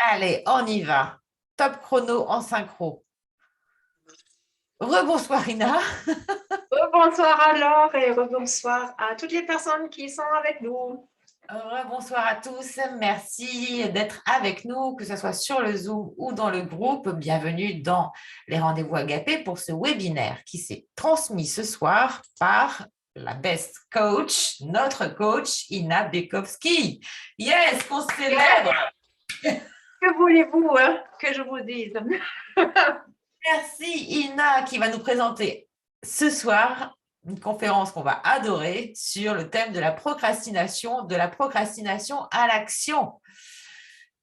Allez, on y va. Top chrono en synchro. Rebonsoir Ina. Bonsoir alors et rebonsoir à toutes les personnes qui sont avec nous. Bonsoir à tous. Merci d'être avec nous, que ce soit sur le Zoom ou dans le groupe. Bienvenue dans les rendez-vous agapés pour ce webinaire qui s'est transmis ce soir par la best coach, notre coach Ina Bekowski. Yes, qu'on célèbre. Que voulez-vous que je vous dise? Merci Ina qui va nous présenter ce soir une conférence qu'on va adorer sur le thème de la procrastination à l'action.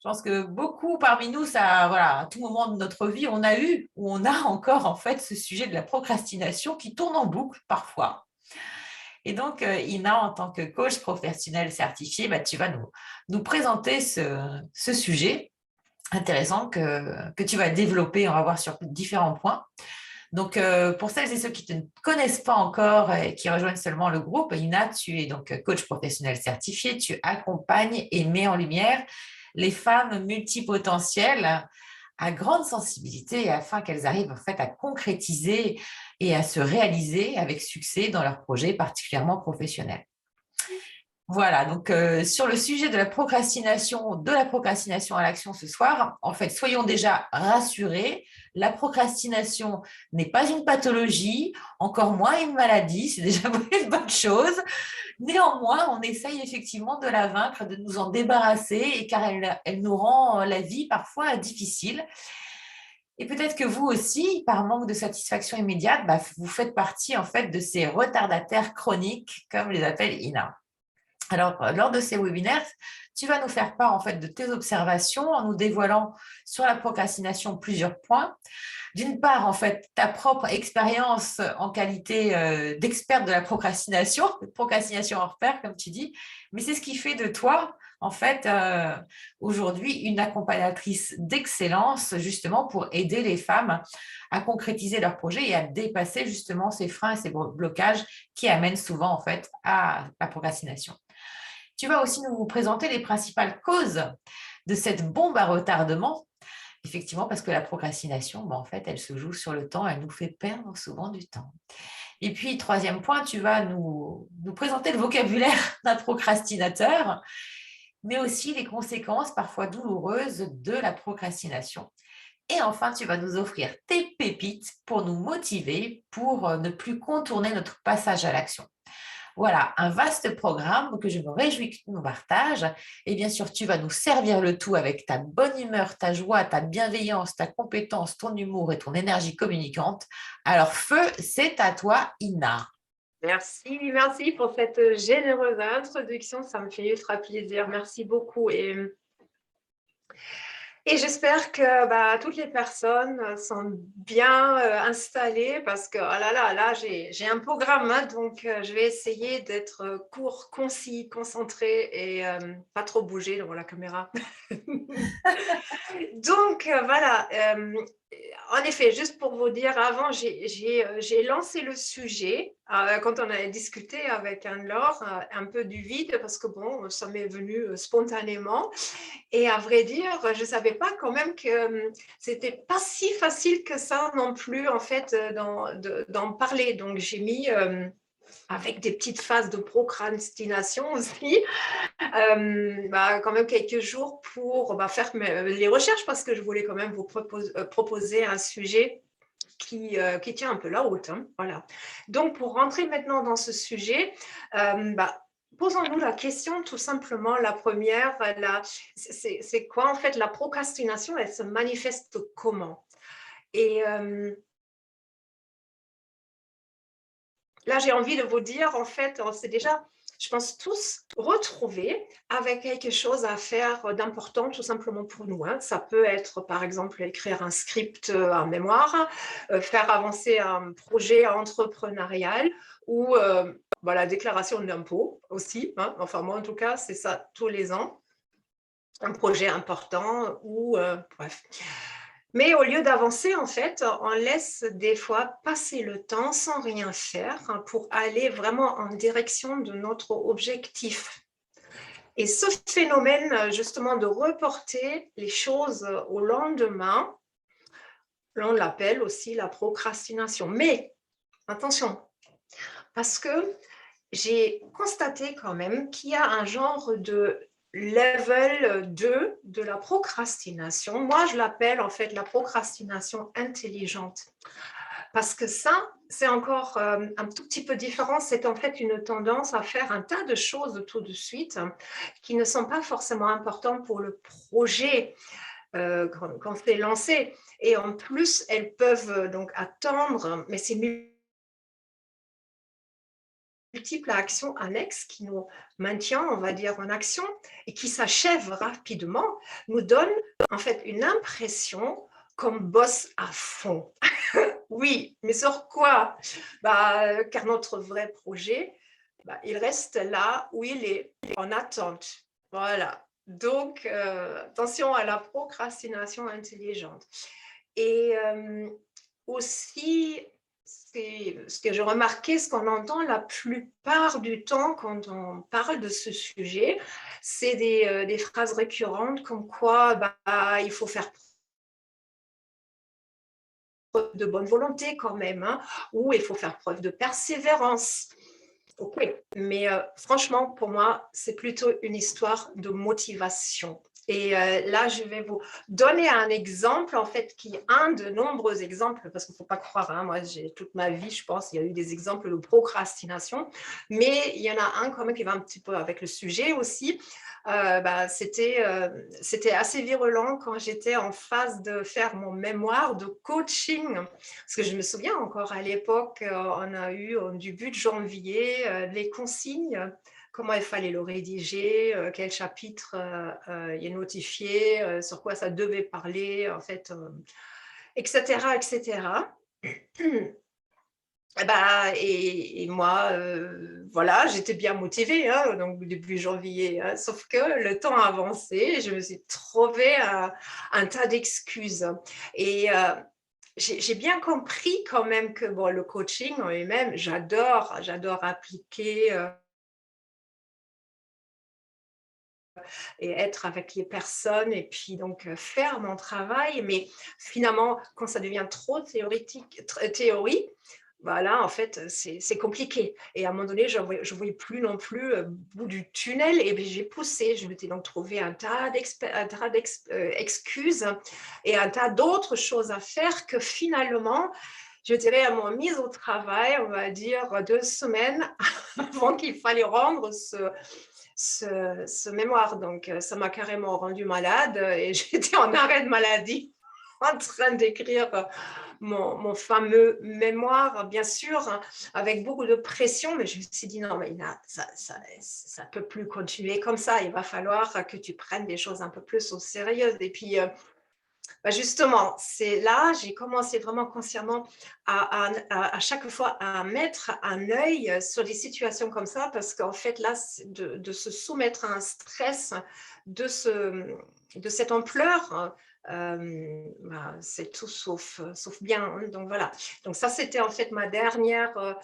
Je pense que beaucoup parmi nous, ça, voilà, à tout moment de notre vie, on a eu ou on a encore en fait ce sujet de la procrastination qui tourne en boucle parfois. Et donc, Ina, en tant que coach professionnel certifié, bah, tu vas nous présenter ce sujet intéressant que tu vas développer, on va voir sur différents points. Donc, pour celles et ceux qui ne te connaissent pas encore et qui rejoignent seulement le groupe, Ina, tu es donc coach professionnel certifié, tu accompagnes et mets en lumière les femmes multipotentielles à grande sensibilité afin qu'elles arrivent en fait à concrétiser et à se réaliser avec succès dans leurs projets particulièrement professionnels. Voilà, donc sur le sujet de la procrastination à l'action ce soir, en fait, soyons déjà rassurés, la procrastination n'est pas une pathologie, encore moins une maladie, c'est déjà une bonne chose. Néanmoins, on essaye effectivement de la vaincre, de nous en débarrasser, et car elle nous rend la vie parfois difficile. Et peut-être que vous aussi, par manque de satisfaction immédiate, bah, vous faites partie en fait de ces retardataires chroniques, comme les appelle Ina. Alors, lors de ces webinaires, tu vas nous faire part en fait de tes observations en nous dévoilant sur la procrastination plusieurs points. D'une part, en fait, ta propre expérience en qualité d'experte de la procrastination hors pair, comme tu dis, mais c'est ce qui fait de toi, en fait, aujourd'hui, une accompagnatrice d'excellence, justement, pour aider les femmes à concrétiser leurs projets et à dépasser justement ces freins et ces blocages qui amènent souvent, en fait, à la procrastination. Tu vas aussi nous présenter les principales causes de cette bombe à retardement. Effectivement, parce que la procrastination, en fait, elle se joue sur le temps, elle nous fait perdre souvent du temps. Et puis, troisième point, tu vas nous présenter le vocabulaire d'un procrastinateur, mais aussi les conséquences parfois douloureuses de la procrastination. Et enfin, tu vas nous offrir tes pépites pour nous motiver, pour ne plus contourner notre passage à l'action. Voilà, un vaste programme que je me réjouis que tu nous partages. Et bien sûr, tu vas nous servir le tout avec ta bonne humeur, ta joie, ta bienveillance, ta compétence, ton humour et ton énergie communicante. Alors, feu, c'est à toi, Ina. Merci pour cette généreuse introduction. Ça me fait ultra plaisir. Merci beaucoup. Et j'espère que toutes les personnes sont bien installées parce que là j'ai un programme, hein, donc je vais essayer d'être court, concis, concentré et pas trop bouger devant la caméra. Donc voilà, en effet, juste pour vous dire, avant, j'ai lancé le sujet quand on a discuté avec Anne-Laure, un peu du vide, parce que bon, ça m'est venu spontanément. Et à vrai dire, je ne savais pas quand même que c'était pas si facile que ça non plus, en fait, d'en parler. Donc, j'ai mis, avec des petites phases de procrastination aussi, quand même quelques jours pour faire les recherches parce que je voulais quand même vous proposer un sujet qui tient un peu la route. Hein, voilà. Donc, pour rentrer maintenant dans ce sujet, posons-nous la question tout simplement. La première, c'est quoi en fait la procrastination? Elle se manifeste comment? Et là, j'ai envie de vous dire, en fait, on s'est déjà, je pense, tous retrouvés avec quelque chose à faire d'important, tout simplement pour nous. Hein. Ça peut être, par exemple, écrire un script en mémoire, faire avancer un projet entrepreneurial ou la déclaration d'impôt aussi. Hein. Enfin, moi, en tout cas, c'est ça tous les ans. Un projet important ou bref. Mais au lieu d'avancer, en fait, on laisse des fois passer le temps sans rien faire pour aller vraiment en direction de notre objectif. Et ce phénomène, justement, de reporter les choses au lendemain, on l'appelle aussi la procrastination. Mais attention, parce que j'ai constaté quand même qu'il y a un genre de level 2 de la procrastination. Moi, je l'appelle en fait la procrastination intelligente. Parce que ça, c'est encore un tout petit peu différent. C'est en fait une tendance à faire un tas de choses tout de suite qui ne sont pas forcément importantes pour le projet quand c'est lancé. Et en plus, elles peuvent donc attendre, mais c'est multiples actions annexes qui nous maintient, on va dire, en action et qui s'achèvent rapidement, nous donnent en fait une impression qu'on bosse à fond. Oui, mais sur quoi? Car notre vrai projet, il reste là où il est, en attente. Voilà. Donc, attention à la procrastination intelligente. Et aussi, ce que j'ai remarqué, ce qu'on entend la plupart du temps quand on parle de ce sujet, c'est des phrases récurrentes comme quoi il faut faire preuve de bonne volonté quand même, hein, ou il faut faire preuve de persévérance. Ok, mais franchement, pour moi, c'est plutôt une histoire de motivation. Et là, je vais vous donner un exemple, en fait, qui est un de nombreux exemples, parce qu'il ne faut pas croire, hein, moi, j'ai toute ma vie, je pense, il y a eu des exemples de procrastination, mais il y en a un quand même qui va un petit peu avec le sujet aussi. C'était assez virulent quand j'étais en phase de faire mon mémoire de coaching. Parce que je me souviens encore à l'époque, on a eu au début de janvier les consignes, comment il fallait le rédiger, quel chapitre il est notifié, sur quoi ça devait parler, en fait, etc., etc. Et moi, voilà, j'étais bien motivée, hein, donc début janvier, hein, sauf que le temps a avancé, je me suis trouvé un tas d'excuses. Et j'ai bien compris quand même que bon, le coaching en lui-même, j'adore appliquer et être avec les personnes et puis donc faire mon travail. Mais finalement, quand ça devient trop théorie, voilà, en fait, c'est compliqué. Et à un moment donné, je ne voyais plus non plus le bout du tunnel. Et puis, j'ai poussé. Je m'étais donc trouvé un tas d'excuses et un tas d'autres choses à faire que finalement, je dirais, à mon mise au travail, on va dire 2 semaines avant qu'il fallait rendre ce mémoire. Donc, ça m'a carrément rendu malade et j'étais en arrêt de maladie en train d'écrire mon fameux mémoire, bien sûr, hein, avec beaucoup de pression, mais je me suis dit non, mais ça ne peut plus continuer comme ça. Il va falloir que tu prennes des choses un peu plus au sérieux. Et puis, justement, c'est là, j'ai commencé vraiment consciemment à chaque fois à mettre un œil sur des situations comme ça, parce qu'en fait, là, de se soumettre à un stress de cette ampleur, c'est tout sauf bien. Hein. Donc voilà. Donc ça, c'était en fait ma dernière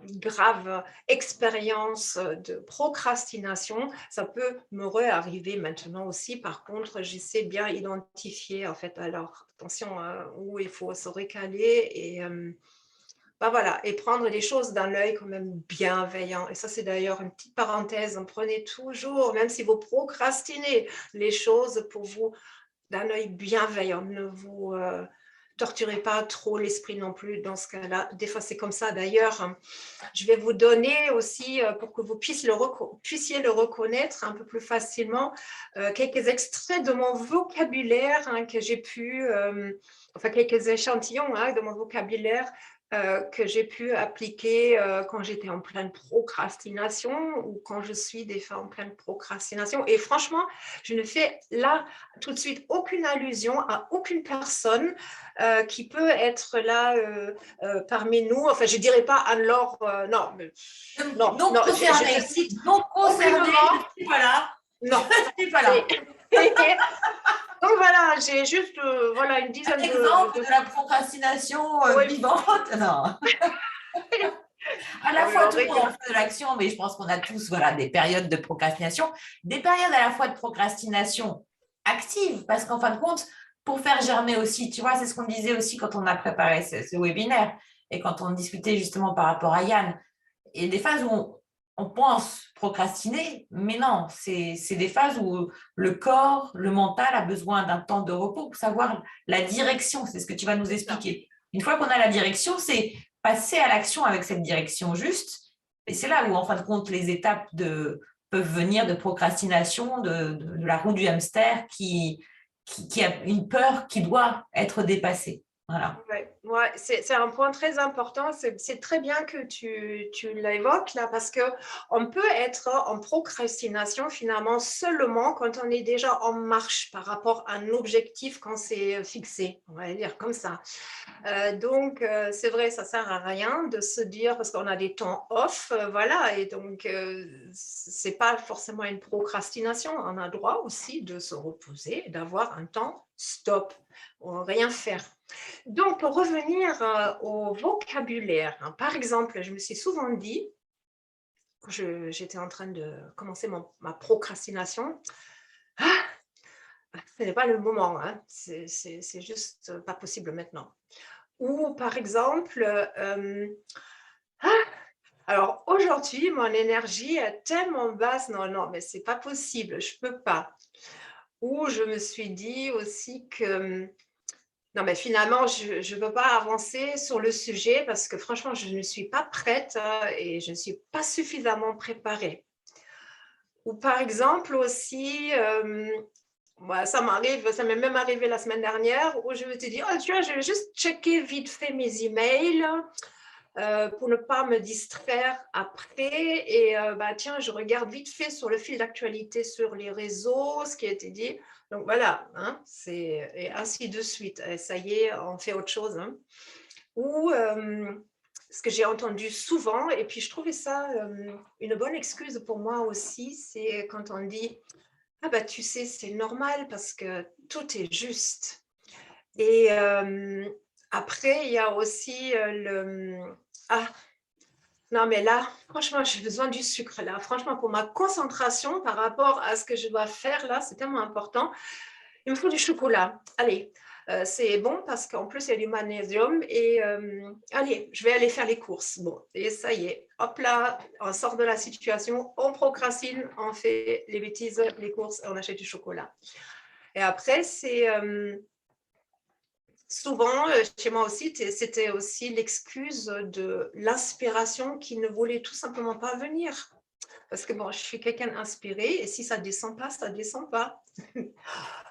grave expérience de procrastination. Ça peut me réarriver maintenant aussi. Par contre, j'essaie bien identifier en fait. Alors attention, où il faut se recaler et voilà, et prendre les choses d'un œil quand même bienveillant. Et ça, c'est d'ailleurs une petite parenthèse. Prenez toujours, même si vous procrastinez, les choses pour vous d'un œil bienveillant. Ne vous torturez pas trop l'esprit non plus dans ce cas-là. Des fois, c'est comme ça. D'ailleurs, je vais vous donner aussi, pour que vous puissiez le reconnaître un peu plus facilement, quelques extraits de mon vocabulaire que j'ai pu, enfin quelques échantillons de mon vocabulaire que j'ai pu appliquer quand j'étais en pleine procrastination ou quand je suis des fois en pleine procrastination. Et franchement, je ne fais là tout de suite aucune allusion à aucune personne qui peut être là parmi nous. Enfin, je ne dirais pas Anne-Laure, non. Non concerné, non concerné, voilà. Non. Voilà. Donc voilà, j'ai juste une dizaine de la procrastination vivante. Non. À la fois, tout le monde en fait de l'action, mais je pense qu'on a tous des périodes de procrastination, des périodes à la fois de procrastination active, parce qu'en fin de compte, pour faire germer aussi, tu vois, c'est ce qu'on disait aussi quand on a préparé ce webinaire et quand on discutait justement par rapport à Yann. Et des phases où on pense procrastiner, mais non, c'est des phases où le corps, le mental a besoin d'un temps de repos pour savoir la direction. C'est ce que tu vas nous expliquer. Une fois qu'on a la direction, c'est passer à l'action avec cette direction juste. Et c'est là où, en fin de compte, les étapes peuvent venir de procrastination, de la roue du hamster qui a une peur qui doit être dépassée. Voilà. Ouais, c'est un point très important. C'est très bien que tu l'évoques là parce qu'on peut être en procrastination finalement seulement quand on est déjà en marche par rapport à un objectif qu'on s'est fixé, on va dire comme ça. Donc, c'est vrai, ça ne sert à rien de se dire, parce qu'on a des temps off, voilà, et donc, ce n'est pas forcément une procrastination. On a le droit aussi de se reposer et d'avoir un temps stop, rien faire. Donc, pour revenir au vocabulaire, hein, par exemple, je me suis souvent dit, quand j'étais en train de commencer ma procrastination, ah, ce n'est pas le moment, hein, c'est juste pas possible maintenant. Ou par exemple, alors aujourd'hui, mon énergie est tellement basse, non, mais c'est pas possible, je peux pas. Ou je me suis dit aussi que non, mais finalement, je ne peux pas avancer sur le sujet parce que franchement, je ne suis pas prête et je ne suis pas suffisamment préparée. Ou par exemple aussi, ça m'est même arrivé la semaine dernière où je me suis dit, oh, tu vois, je vais juste checker vite fait mes emails pour ne pas me distraire après. Et tiens, je regarde vite fait sur le fil d'actualité sur les réseaux, ce qui a été dit. Donc voilà, hein, et ainsi de suite. Et ça y est, on fait autre chose. Hein. Ou ce que j'ai entendu souvent, et puis je trouvais ça une bonne excuse pour moi aussi, c'est quand on dit « Ah tu sais, c'est normal parce que tout est juste ». Et après, il y a aussi ah, non, mais là, franchement, j'ai besoin du sucre. Là, franchement, pour ma concentration par rapport à ce que je dois faire, là, c'est tellement important. Il me faut du chocolat. Allez, c'est bon parce qu'en plus, il y a du magnésium. Et allez, je vais aller faire les courses. Bon, et ça y est. Hop là, on sort de la situation, on procrastine, on fait les bêtises, les courses, et on achète du chocolat. Et après, c'est... souvent, chez moi aussi, c'était aussi l'excuse de l'inspiration qui ne voulait tout simplement pas venir. Parce que bon, je suis quelqu'un d'inspiré et si ça ne descend pas, ça ne descend pas. Oui,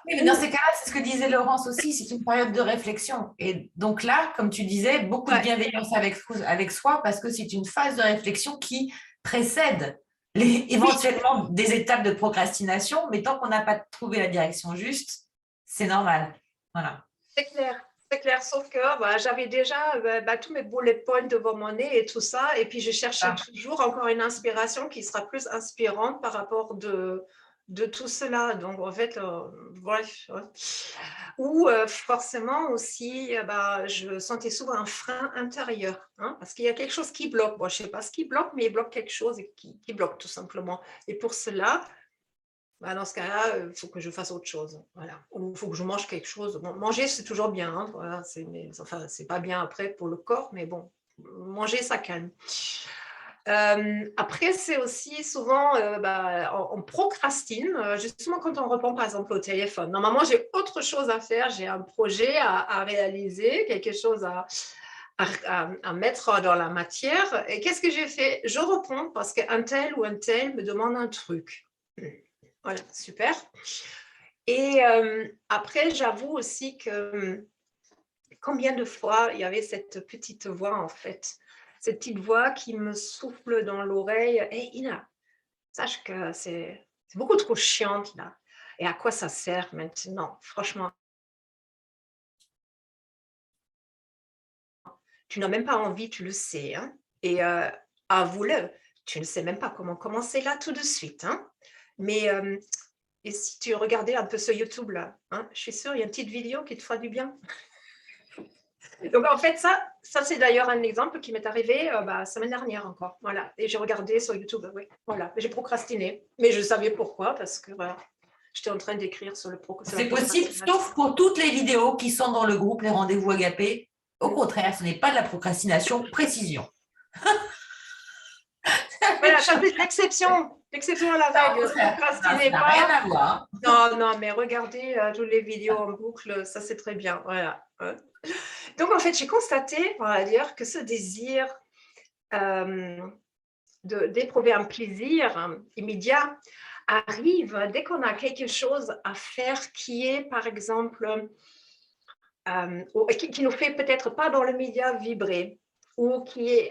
mais dans ces cas-là, c'est ce que disait Laurence aussi, c'est une période de réflexion. Et donc là, comme tu disais, beaucoup de bienveillance avec soi parce que c'est une phase de réflexion qui précède éventuellement des étapes de procrastination, mais tant qu'on n'a pas trouvé la direction juste, c'est normal. Voilà. C'est clair, sauf que j'avais déjà tous mes bullet points devant mon nez et tout ça, et puis je cherchais toujours encore une inspiration qui sera plus inspirante par rapport de tout cela. Donc, en fait, bref. Ouais. Ou forcément aussi, je sentais souvent un frein intérieur, hein, parce qu'il y a quelque chose qui bloque. Bon, je ne sais pas ce qui bloque, mais il bloque quelque chose qui bloque tout simplement. Et pour cela, dans ce cas-là, il faut que je fasse autre chose. Voilà. Ou il faut que je mange quelque chose. Bon, manger, c'est toujours bien. Hein, voilà, c'est pas bien après pour le corps, mais bon, manger, ça calme. Après, c'est aussi souvent, on procrastine, justement quand on répond par exemple au téléphone. Normalement, j'ai autre chose à faire, j'ai un projet à réaliser, quelque chose à mettre dans la matière. Et qu'est-ce que j'ai fait? Je réponds parce qu'un tel ou un tel me demande un truc. Voilà, super. Et après, j'avoue aussi que combien de fois il y avait cette petite voix, en fait, cette petite voix qui me souffle dans l'oreille. « Hey, Ina, sache que c'est beaucoup trop chiante, là. Et à quoi ça sert maintenant? Franchement, tu n'as même pas envie, tu le sais. Hein? Et avoue-le, tu ne sais même pas comment commencer là tout de suite. Hein? Mais et si tu regardais un peu ce YouTube là, hein, je suis sûre, il y a une petite vidéo qui te fera du bien. Donc, en fait, ça c'est d'ailleurs un exemple qui m'est arrivé la semaine dernière encore. Voilà. Et j'ai regardé sur YouTube. Oui, voilà. J'ai procrastiné. Mais je savais pourquoi, parce que voilà, j'étais en train d'écrire sur la C'est possible, procrastination. sauf pour toutes les vidéos qui sont dans le groupe Les Rendez-vous Agapés. Au contraire, ce n'est pas de la procrastination, précision. Voilà, ça c'est l'exception. L'exception à la règle. Ne Ça procrastinez n'a rien pas. à voir. Non, non, mais regardez toutes les vidéos en boucle, ça c'est très bien. Voilà. Donc, en fait, j'ai constaté, on va dire, que ce désir d'éprouver un plaisir immédiat arrive dès qu'on a quelque chose à faire qui est, par exemple, qui nous fait peut-être pas dans le média vibrer ou qui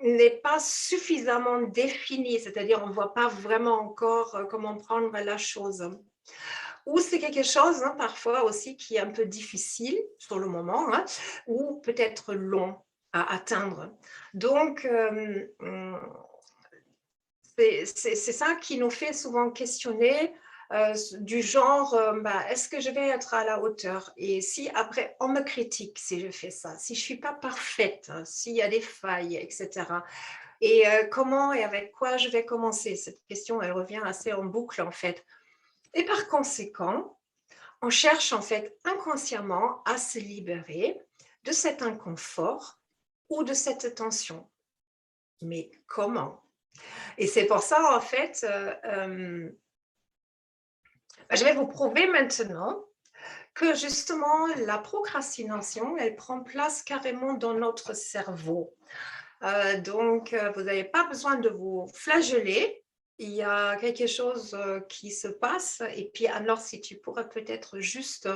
n'est pas suffisamment défini, c'est-à-dire on ne voit pas vraiment encore comment prendre la chose. Ou c'est quelque chose, parfois aussi, qui est un peu difficile sur le moment, ou peut-être long à atteindre. Donc, c'est ça qui nous fait souvent questionner du genre, est-ce que je vais être à la hauteur? Et si après, on me critique si je fais ça, si je ne suis pas parfaite, s'il y a des failles, etc. Et comment et avec quoi je vais commencer? Cette question, elle revient assez en boucle, en fait. Et par conséquent, on cherche en fait inconsciemment à se libérer de cet inconfort ou de cette tension. Mais comment? Et c'est pour ça, en fait, je vais vous prouver maintenant que justement, la procrastination, elle prend place carrément dans notre cerveau. Donc, vous n'avez pas besoin de vous flageller. Il y a quelque chose qui se passe. Et puis, alors, si tu pourrais peut-être juste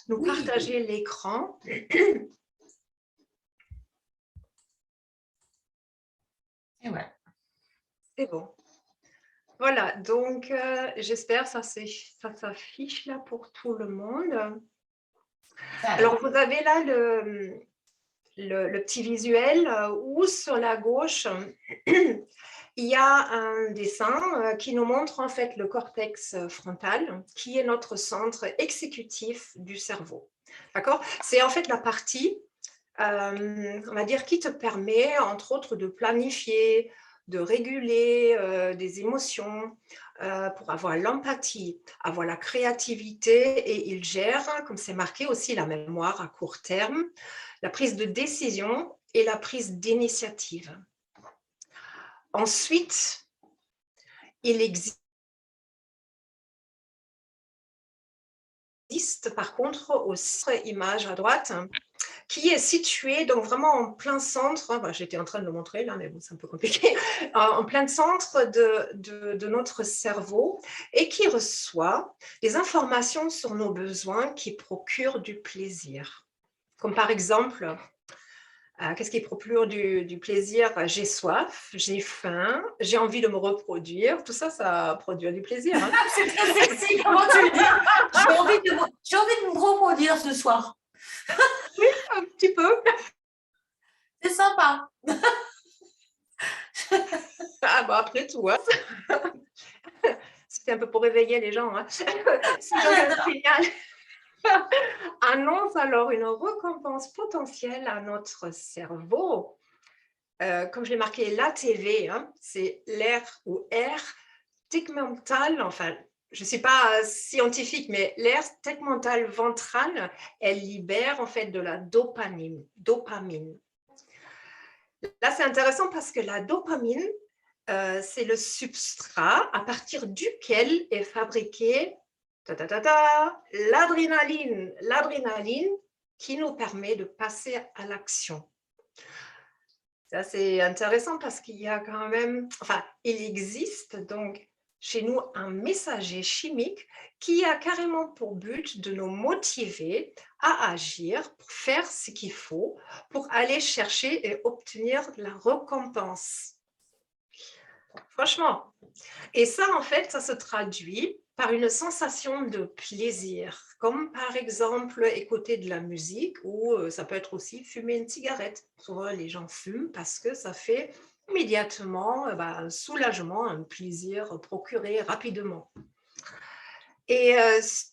nous partager l'écran. Et voilà. C'est bon. Voilà, donc j'espère que ça s'affiche là pour tout le monde. Alors, vous avez là le petit visuel où sur la gauche, il y a un dessin qui nous montre en fait le cortex frontal, qui est notre centre exécutif du cerveau. D'accord? C'est en fait la partie, on va dire, qui te permet, entre autres, de planifier, de réguler des émotions, pour avoir l'empathie, avoir la créativité, et il gère, comme c'est marqué aussi, la mémoire à court terme, la prise de décision et la prise d'initiative. Ensuite, il existe par contre aussi une image à droite qui est située donc vraiment en plein centre, j'étais en train de le montrer là, mais bon, c'est un peu compliqué, en plein centre de notre cerveau et qui reçoit des informations sur nos besoins qui procurent du plaisir. Comme par exemple, qu'est-ce qui procure du plaisir? J'ai soif, j'ai faim, j'ai envie de me reproduire. Tout ça, ça produit du plaisir. C'est très sexy, comment tu le dis? J'ai envie de me reproduire ce soir. Oui, un petit peu. C'est sympa. Après tout, c'était un peu pour réveiller les gens. Si un signal annonce alors une récompense potentielle à notre cerveau. Comme je l'ai marqué, l'ATV, c'est l'air ou air tegmental, enfin, je ne suis pas scientifique, mais l'aire tegmentale ventrale, elle libère en fait de la dopamine. Là, c'est intéressant parce que la dopamine, c'est le substrat à partir duquel est fabriquée l'adrénaline. L'adrénaline qui nous permet de passer à l'action. Ça, c'est intéressant parce qu'il y a quand même, il existe donc chez nous un messager chimique qui a carrément pour but de nous motiver à agir, pour faire ce qu'il faut, pour aller chercher et obtenir de la récompense. Franchement. Et ça, en fait, ça se traduit par une sensation de plaisir, comme par exemple écouter de la musique ou ça peut être aussi fumer une cigarette. Souvent, les gens fument parce que ça fait immédiatement un soulagement, un plaisir procuré rapidement. Et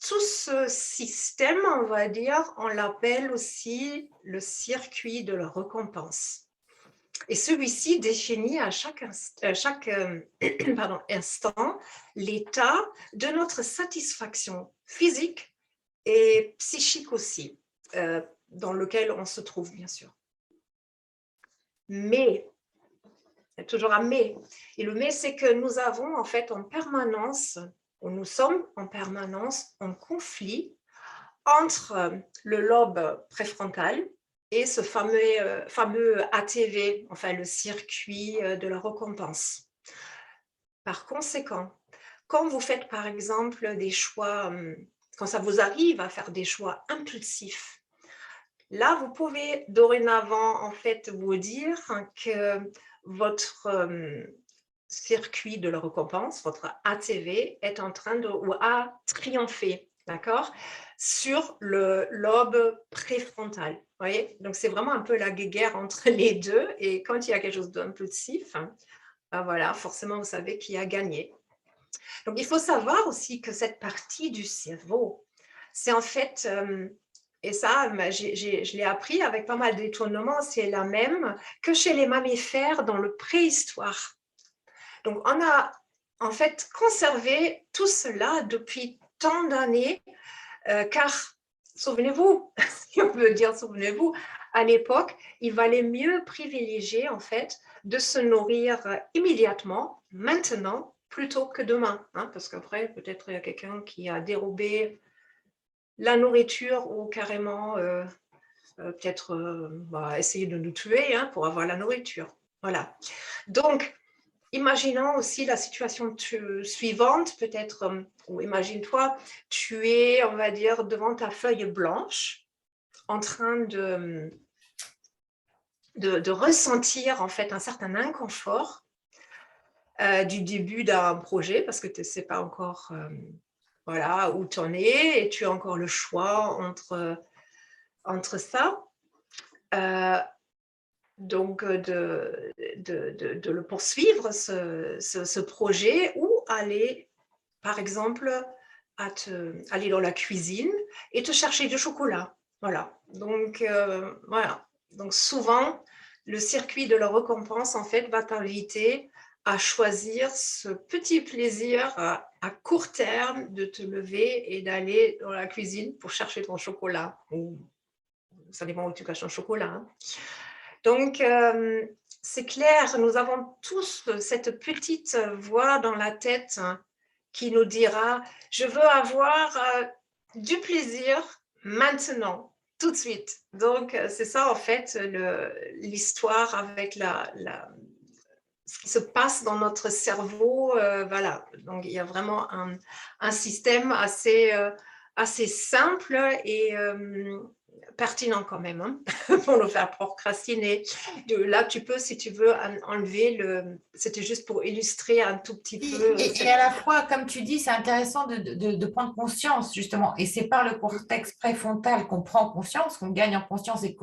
tout ce système, on va dire, on l'appelle aussi le circuit de la récompense. Et celui-ci définit à chaque instant l'état de notre satisfaction physique et psychique aussi, dans lequel on se trouve, bien sûr. Mais, il y a toujours un mais. Et le mais, c'est que nous avons en fait en permanence, ou nous sommes en permanence en conflit entre le lobe préfrontal et ce fameux ATV, enfin le circuit de la récompense. Par conséquent, quand vous faites par exemple des choix, quand ça vous arrive à faire des choix impulsifs, là vous pouvez dorénavant en fait vous dire que votre circuit de la récompense, votre ATV est en train de ou a triomphé, d'accord, sur le lobe préfrontal. Vous voyez, donc c'est vraiment un peu la guéguerre entre les deux. Et quand il y a quelque chose d'impulsif, ben voilà, forcément vous savez qui a gagné. Donc il faut savoir aussi que cette partie du cerveau, c'est en fait et ça, je l'ai appris avec pas mal d'étonnement, c'est la même que chez les mammifères dans le préhistoire. Donc, on a en fait conservé tout cela depuis tant d'années, car, souvenez-vous, si on peut dire souvenez-vous, à l'époque, il valait mieux privilégier en fait de se nourrir immédiatement, maintenant, plutôt que demain. Hein, parce qu'après, peut-être il y a quelqu'un qui a dérobé la nourriture ou carrément peut-être essayer de nous tuer pour avoir la nourriture. Voilà. Donc, imaginons aussi la situation suivante, peut-être, ou imagine-toi, tu es, on va dire, devant ta feuille blanche, en train de ressentir en fait un certain inconfort du début d'un projet, parce que tu ne sais pas encore voilà, où tu en es, et tu as encore le choix entre ça. Donc, de le poursuivre, ce projet, ou aller, par exemple, aller dans la cuisine et te chercher du chocolat. Voilà. Donc, voilà. Donc, souvent, le circuit de la récompense, en fait, va t'inviter à choisir ce petit plaisir à court terme de te lever et d'aller dans la cuisine pour chercher ton chocolat. Ou, ça dépend où tu caches ton chocolat. Hein. Donc, c'est clair, nous avons tous cette petite voix dans la tête qui nous dira « Je veux avoir du plaisir maintenant, tout de suite ». Donc, c'est ça en fait l'histoire avec ce qui se passe dans notre cerveau. Voilà, donc il y a vraiment un système assez simple et pertinent quand même, hein, pour nous faire procrastiner. Là, tu peux, si tu veux, enlever c'était juste pour illustrer un tout petit peu. Et à la fois, comme tu dis, c'est intéressant de prendre conscience, justement. Et c'est par le cortex préfrontal qu'on prend conscience, qu'on gagne en conscience et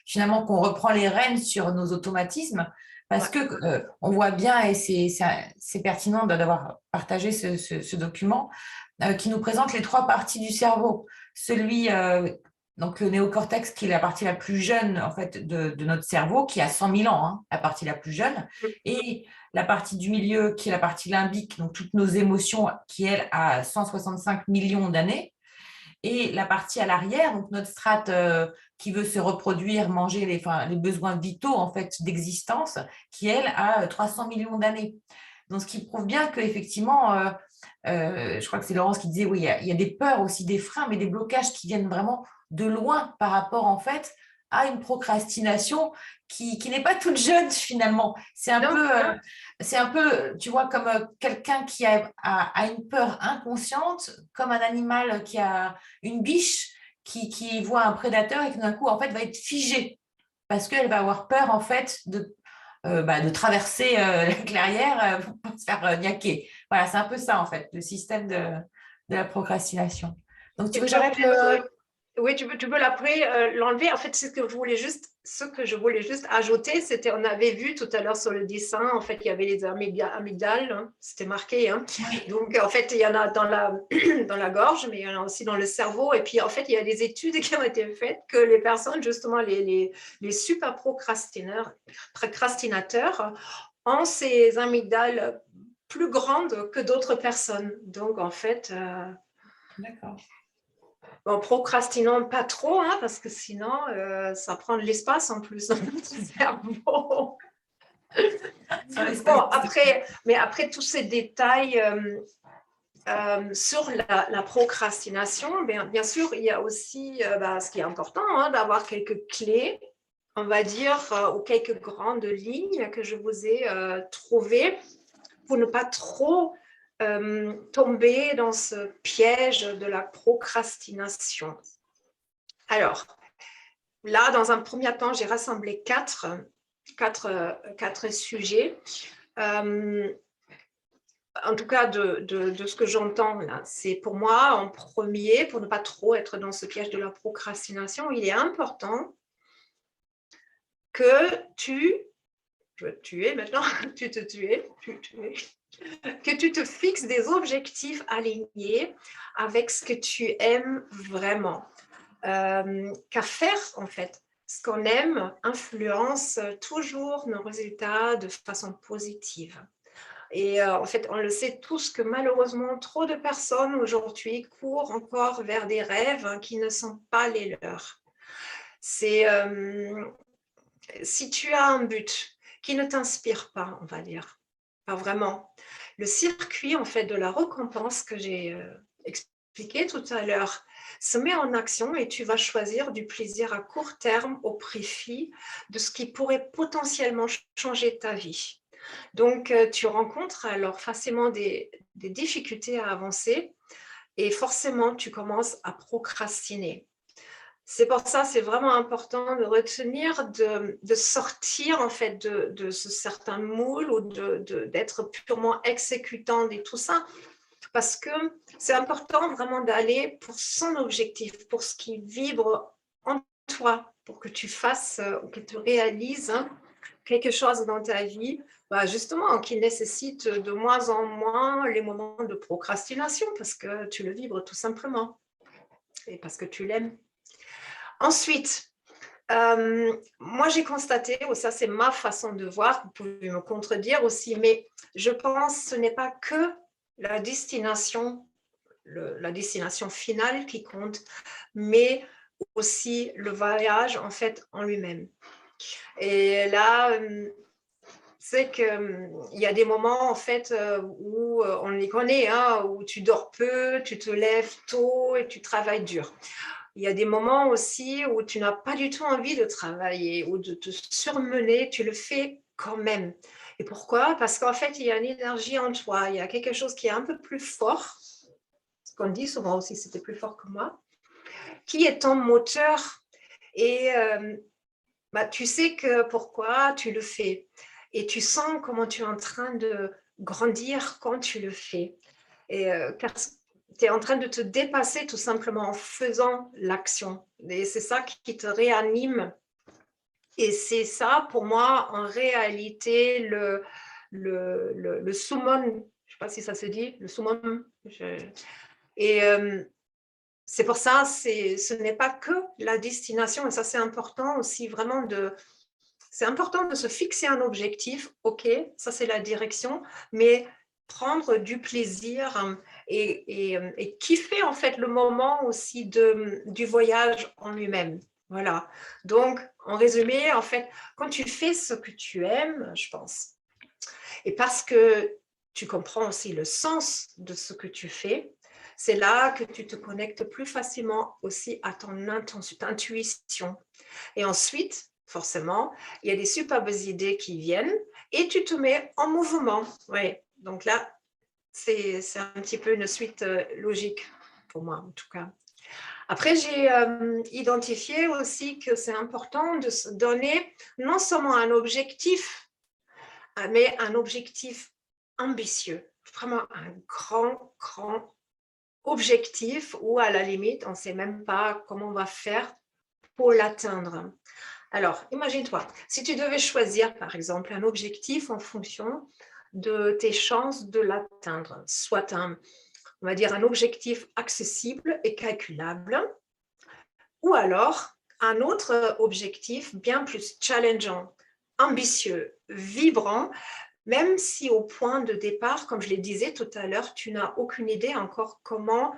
finalement qu'on reprend les rênes sur nos automatismes. Parce que on voit bien, et c'est pertinent d'avoir partagé ce document, qui nous présente les trois parties du cerveau. Celui, donc le néocortex, qui est la partie la plus jeune en fait, de notre cerveau, qui a 100 000 ans, hein, la partie la plus jeune. Et la partie du milieu, qui est la partie limbique, donc toutes nos émotions, qui, elle, a 165 millions d'années. Et la partie à l'arrière, donc notre strate qui veut se reproduire, manger les besoins vitaux en fait, d'existence, qui, elle, a 300 millions d'années. Donc, ce qui prouve bien qu'effectivement, je crois que c'est Laurence qui disait, oui, il y a des peurs aussi, des freins, mais des blocages qui viennent vraiment de loin par rapport, en fait, à une procrastination qui n'est pas toute jeune, finalement. C'est un peu, tu vois, comme quelqu'un qui a une peur inconsciente, comme un animal qui a une biche qui voit un prédateur et qui, d'un coup, en fait, va être figée parce qu'elle va avoir peur, en fait, de traverser la clairière pour ne pas se faire niaquer. Voilà, c'est un peu ça, en fait, le système de la procrastination. Donc, tu veux que j'arrête le… Oui, tu peux après l'enlever. En fait, ce que je voulais juste ajouter, c'était, on avait vu tout à l'heure sur le dessin, en fait, il y avait les amygdales, hein, c'était marqué. Hein. Oui, Donc, en fait, il y en a dans dans la gorge, mais il y en a aussi dans le cerveau. Et puis, en fait, il y a des études qui ont été faites que les personnes, justement, les super procrastinateurs, ont ces amygdales plus grandes que d'autres personnes. Donc, en fait, d'accord. en procrastinant pas trop, hein, parce que sinon, ça prend de l'espace en plus dans notre cerveau. Sur Bon, l'espace. mais après tous ces détails sur la procrastination, bien sûr, il y a aussi ce qui est important, hein, d'avoir quelques clés, on va dire, ou quelques grandes lignes que je vous ai trouvées pour ne pas trop tomber dans ce piège de la procrastination. Alors, là, dans un premier temps, j'ai rassemblé quatre sujets. En tout cas, de ce que j'entends là, c'est pour moi, en premier, pour ne pas trop être dans ce piège de la procrastination, il est important que je vais te tuer maintenant, que tu te fixes des objectifs alignés avec ce que tu aimes vraiment. Car faire, en fait, ce qu'on aime influence toujours nos résultats de façon positive. Et en fait, on le sait tous que malheureusement, trop de personnes aujourd'hui courent encore vers des rêves qui ne sont pas les leurs. C'est si tu as un but qui ne t'inspire pas, on va dire, pas vraiment, le circuit en fait de la récompense que j'ai expliqué tout à l'heure se met en action et tu vas choisir du plaisir à court terme au profit de ce qui pourrait potentiellement changer ta vie. Donc, tu rencontres alors facilement des difficultés à avancer et forcément, tu commences à procrastiner. C'est pour ça, c'est vraiment important de retenir, de sortir en fait de ce certain moule ou d'être purement exécutant et tout ça, parce que c'est important vraiment d'aller pour son objectif, pour ce qui vibre en toi, pour que tu fasses, que tu réalises quelque chose dans ta vie, justement, qui nécessite de moins en moins les moments de procrastination, parce que tu le vibres tout simplement et parce que tu l'aimes. Ensuite, moi j'ai constaté, ou ça c'est ma façon de voir, vous pouvez me contredire aussi, mais je pense que ce n'est pas que la destination, la destination finale qui compte, mais aussi le voyage en fait en lui-même. Et là, c'est qu'il y a des moments en fait où on les connaît, hein, où tu dors peu, tu te lèves tôt et tu travailles dur. Il y a des moments aussi où tu n'as pas du tout envie de travailler ou de te surmener, tu le fais quand même. Et pourquoi? Parce qu'en fait, il y a une énergie en toi, il y a quelque chose qui est un peu plus fort, ce qu'on dit souvent aussi, c'était plus fort que moi, qui est ton moteur. Et tu sais que pourquoi tu le fais. Et tu sens comment tu es en train de grandir quand tu le fais. Et car tu es en train de te dépasser tout simplement en faisant l'action. Et c'est ça qui te réanime. Et c'est ça, pour moi, en réalité, le summum, je ne sais pas si ça se dit, le summum. Et c'est pour ça, ce n'est pas que la destination, et ça c'est important aussi vraiment c'est important de se fixer un objectif, ok, ça c'est la direction, mais prendre du plaisir et kiffer en fait le moment aussi du voyage en lui-même. Voilà. Donc, en résumé, en fait, quand tu fais ce que tu aimes, je pense, et parce que tu comprends aussi le sens de ce que tu fais, c'est là que tu te connectes plus facilement aussi à ton intuition. Et ensuite, forcément, il y a des superbes idées qui viennent et tu te mets en mouvement. Oui, donc là, c'est un petit peu une suite logique pour moi, en tout cas. Après, j'ai identifié aussi que c'est important de se donner non seulement un objectif, mais un objectif ambitieux, vraiment un grand objectif où à la limite, on ne sait même pas comment on va faire pour l'atteindre. Alors, imagine-toi, si tu devais choisir, par exemple, un objectif en fonction de tes chances de l'atteindre, soit on va dire un objectif accessible et calculable, ou alors un autre objectif bien plus challengeant, ambitieux, vibrant, même si au point de départ, comme je le disais tout à l'heure, tu n'as aucune idée encore comment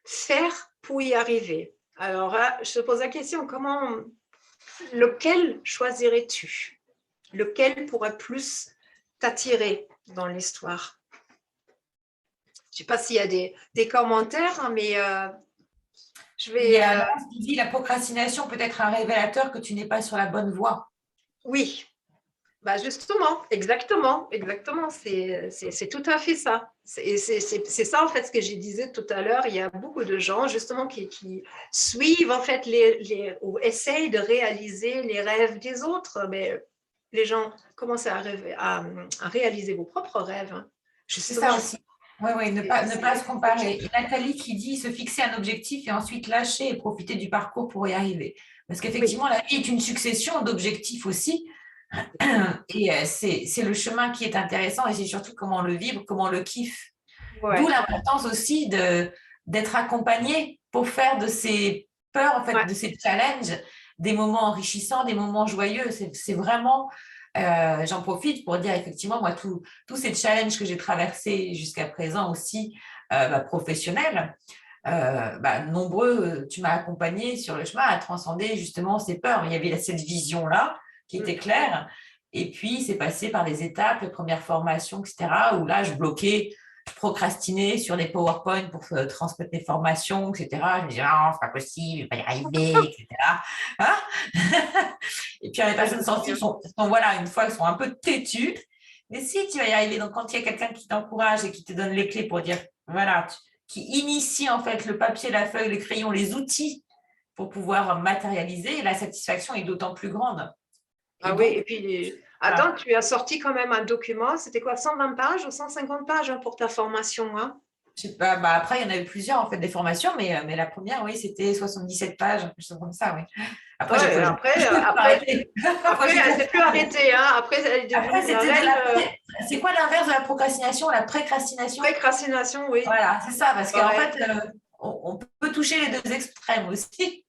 faire pour y arriver. Alors, je te pose la question, lequel choisirais-tu? Lequel pourrait plus t'attirer dans l'histoire? Je ne sais pas s'il y a des commentaires, hein, mais je Il y vais... a Laurence qui dit la procrastination peut être un révélateur que tu n'es pas sur la bonne voie. Oui, bah justement, exactement, c'est tout à fait ça. C'est ça, en fait, ce que je disais tout à l'heure. Il y a beaucoup de gens, justement, qui suivent, en fait, ou essayent de réaliser les rêves des autres. Mais les gens, commencez à réaliser vos propres rêves, hein. C'est Justement, ça aussi. Oui, oui, ne pas se ok. comparer. Et Nathalie qui dit se fixer un objectif et ensuite lâcher et profiter du parcours pour y arriver. Parce Oui, qu'effectivement, la vie est une succession d'objectifs aussi. Et c'est le chemin qui est intéressant et c'est surtout comment on le vibre, comment on le kiffe. D'où ouais, l'importance aussi d'être accompagné pour faire de ces peurs, en fait, ouais. de ces challenges, des moments enrichissants, des moments joyeux. C'est vraiment, j'en profite pour dire effectivement, moi, tous ces challenges que j'ai traversés jusqu'à présent aussi, professionnels, nombreux, tu m'as accompagné sur le chemin à transcender justement ces peurs. Il y avait cette vision-là qui était Mm. claire. Et puis, c'est passé par les étapes, les premières formations, etc., où là, je bloquais, je procrastinais sur les PowerPoint pour transmettre mes formations, etc. Je me disais, non, c'est pas possible, je vais pas y arriver, etc. Hein. Et puis, les Ouais, je personnes me sensibles souviens. voilà, une fois, elles sont un peu têtues. Mais si tu vas y arriver, donc quand il y a quelqu'un qui t'encourage et qui te donne les clés pour dire, voilà, qui initie en fait le papier, la feuille, le crayon, les outils pour pouvoir matérialiser, la satisfaction est d'autant plus grande. Et Ah oui, donc, et puis, attends, voilà. tu as sorti quand même un document, c'était quoi, 120 pages ou 150 pages, hein, pour ta formation, hein? Je sais pas, après, il y en a eu plusieurs en fait des formations, mais la première, oui, c'était 77 pages, quelque chose comme ça, oui. Après, Ouais, j'ai arrêté. Après, après, j'ai elle tout s'est plus fait. arrêtée, hein. Après, elle est Après, devenue la c'était de reine c'est quoi l'inverse de la procrastination? La précrastination? précrastination, oui. Voilà, c'est ça, parce qu'en Ouais. fait, on peut toucher les deux extrêmes aussi.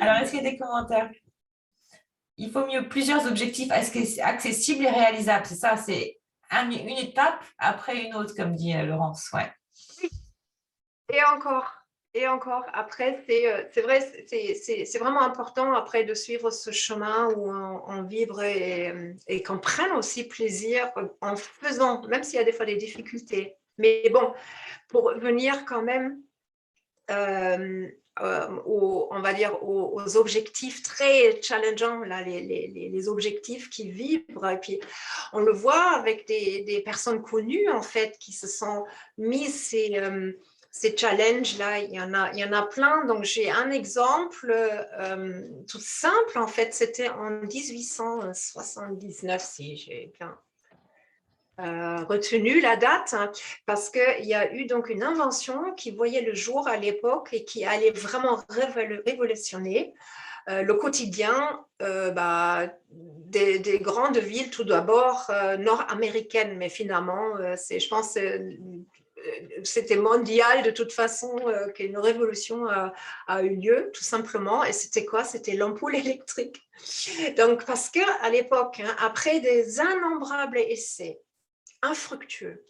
Alors, est-ce qu'il y a des commentaires? Il faut mieux plusieurs objectifs accessibles et réalisables. C'est ça, c'est une étape après une autre, comme dit Laurence. Ouais. Et encore, et encore. Après, c'est vrai, c'est vraiment important après de suivre ce chemin où on vibre et qu'on prenne aussi plaisir en faisant, même s'il y a des fois des difficultés. Mais bon, pour venir quand même euh, on va dire, aux objectifs très challengeants, là, les objectifs qui vibrent. Et puis, on le voit avec des personnes connues, en fait, qui se sont mis ces challenges-là. Il y en a plein. Donc, j'ai un exemple tout simple, en fait. C'était en 1879, si j'ai bien retenu la date, hein, parce qu'il y a eu donc une invention qui voyait le jour à l'époque et qui allait vraiment révolutionner le quotidien des grandes villes, tout d'abord nord-américaines, mais finalement, je pense c'était mondial de toute façon qu'une révolution a eu lieu, tout simplement. Et c'était quoi? C'était l'ampoule électrique. Donc, parce qu'à l'époque, hein, après des innombrables essais, infructueux.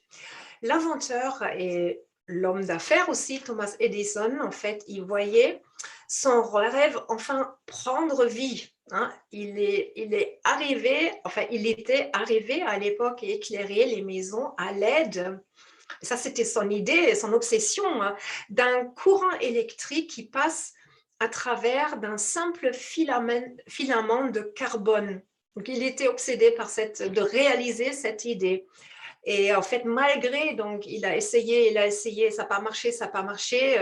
L'inventeur et l'homme d'affaires aussi, Thomas Edison, en fait, il voyait son rêve enfin prendre vie. Hein. Il est arrivé, enfin, il était arrivé à l'époque à éclairer les maisons à l'aide, ça c'était son idée, son obsession, hein, d'un courant électrique qui passe à travers d'un simple filament de carbone. Donc, il était obsédé par de réaliser cette idée. Et en fait, malgré, donc, il a essayé, ça n'a pas marché,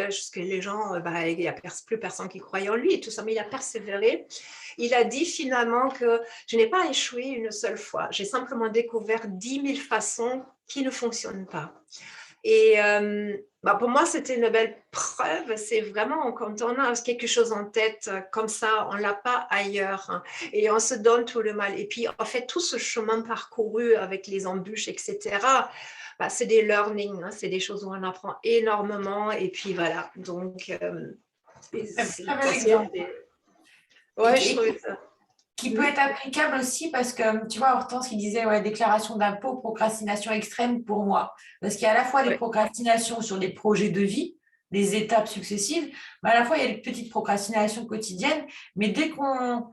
jusqu'à les gens, il n'y a plus personne qui croyait en lui et tout ça, mais il a persévéré. Il a dit finalement que je n'ai pas échoué une seule fois, j'ai simplement découvert 10 000 façons qui ne fonctionnent pas. Et pour moi, c'était une belle preuve. C'est vraiment quand on a quelque chose en tête comme ça, on ne l'a pas ailleurs, hein, et on se donne tout le mal. Et puis, en fait, tout ce chemin parcouru avec les embûches, etc., c'est des learnings, hein, c'est des choses où on apprend énormément. Et puis, voilà. Donc, C'est un c'est très bel exemple. Ouais, je Et trouvais ça. qui peut être applicable aussi parce que, tu vois, Hortense qui disait, ouais, déclaration d'impôt, procrastination extrême pour moi. Parce qu'il y a à la fois des Ouais. procrastinations sur des projets de vie, des étapes successives, mais à la fois, il y a des petites procrastinations quotidiennes, mais dès qu'on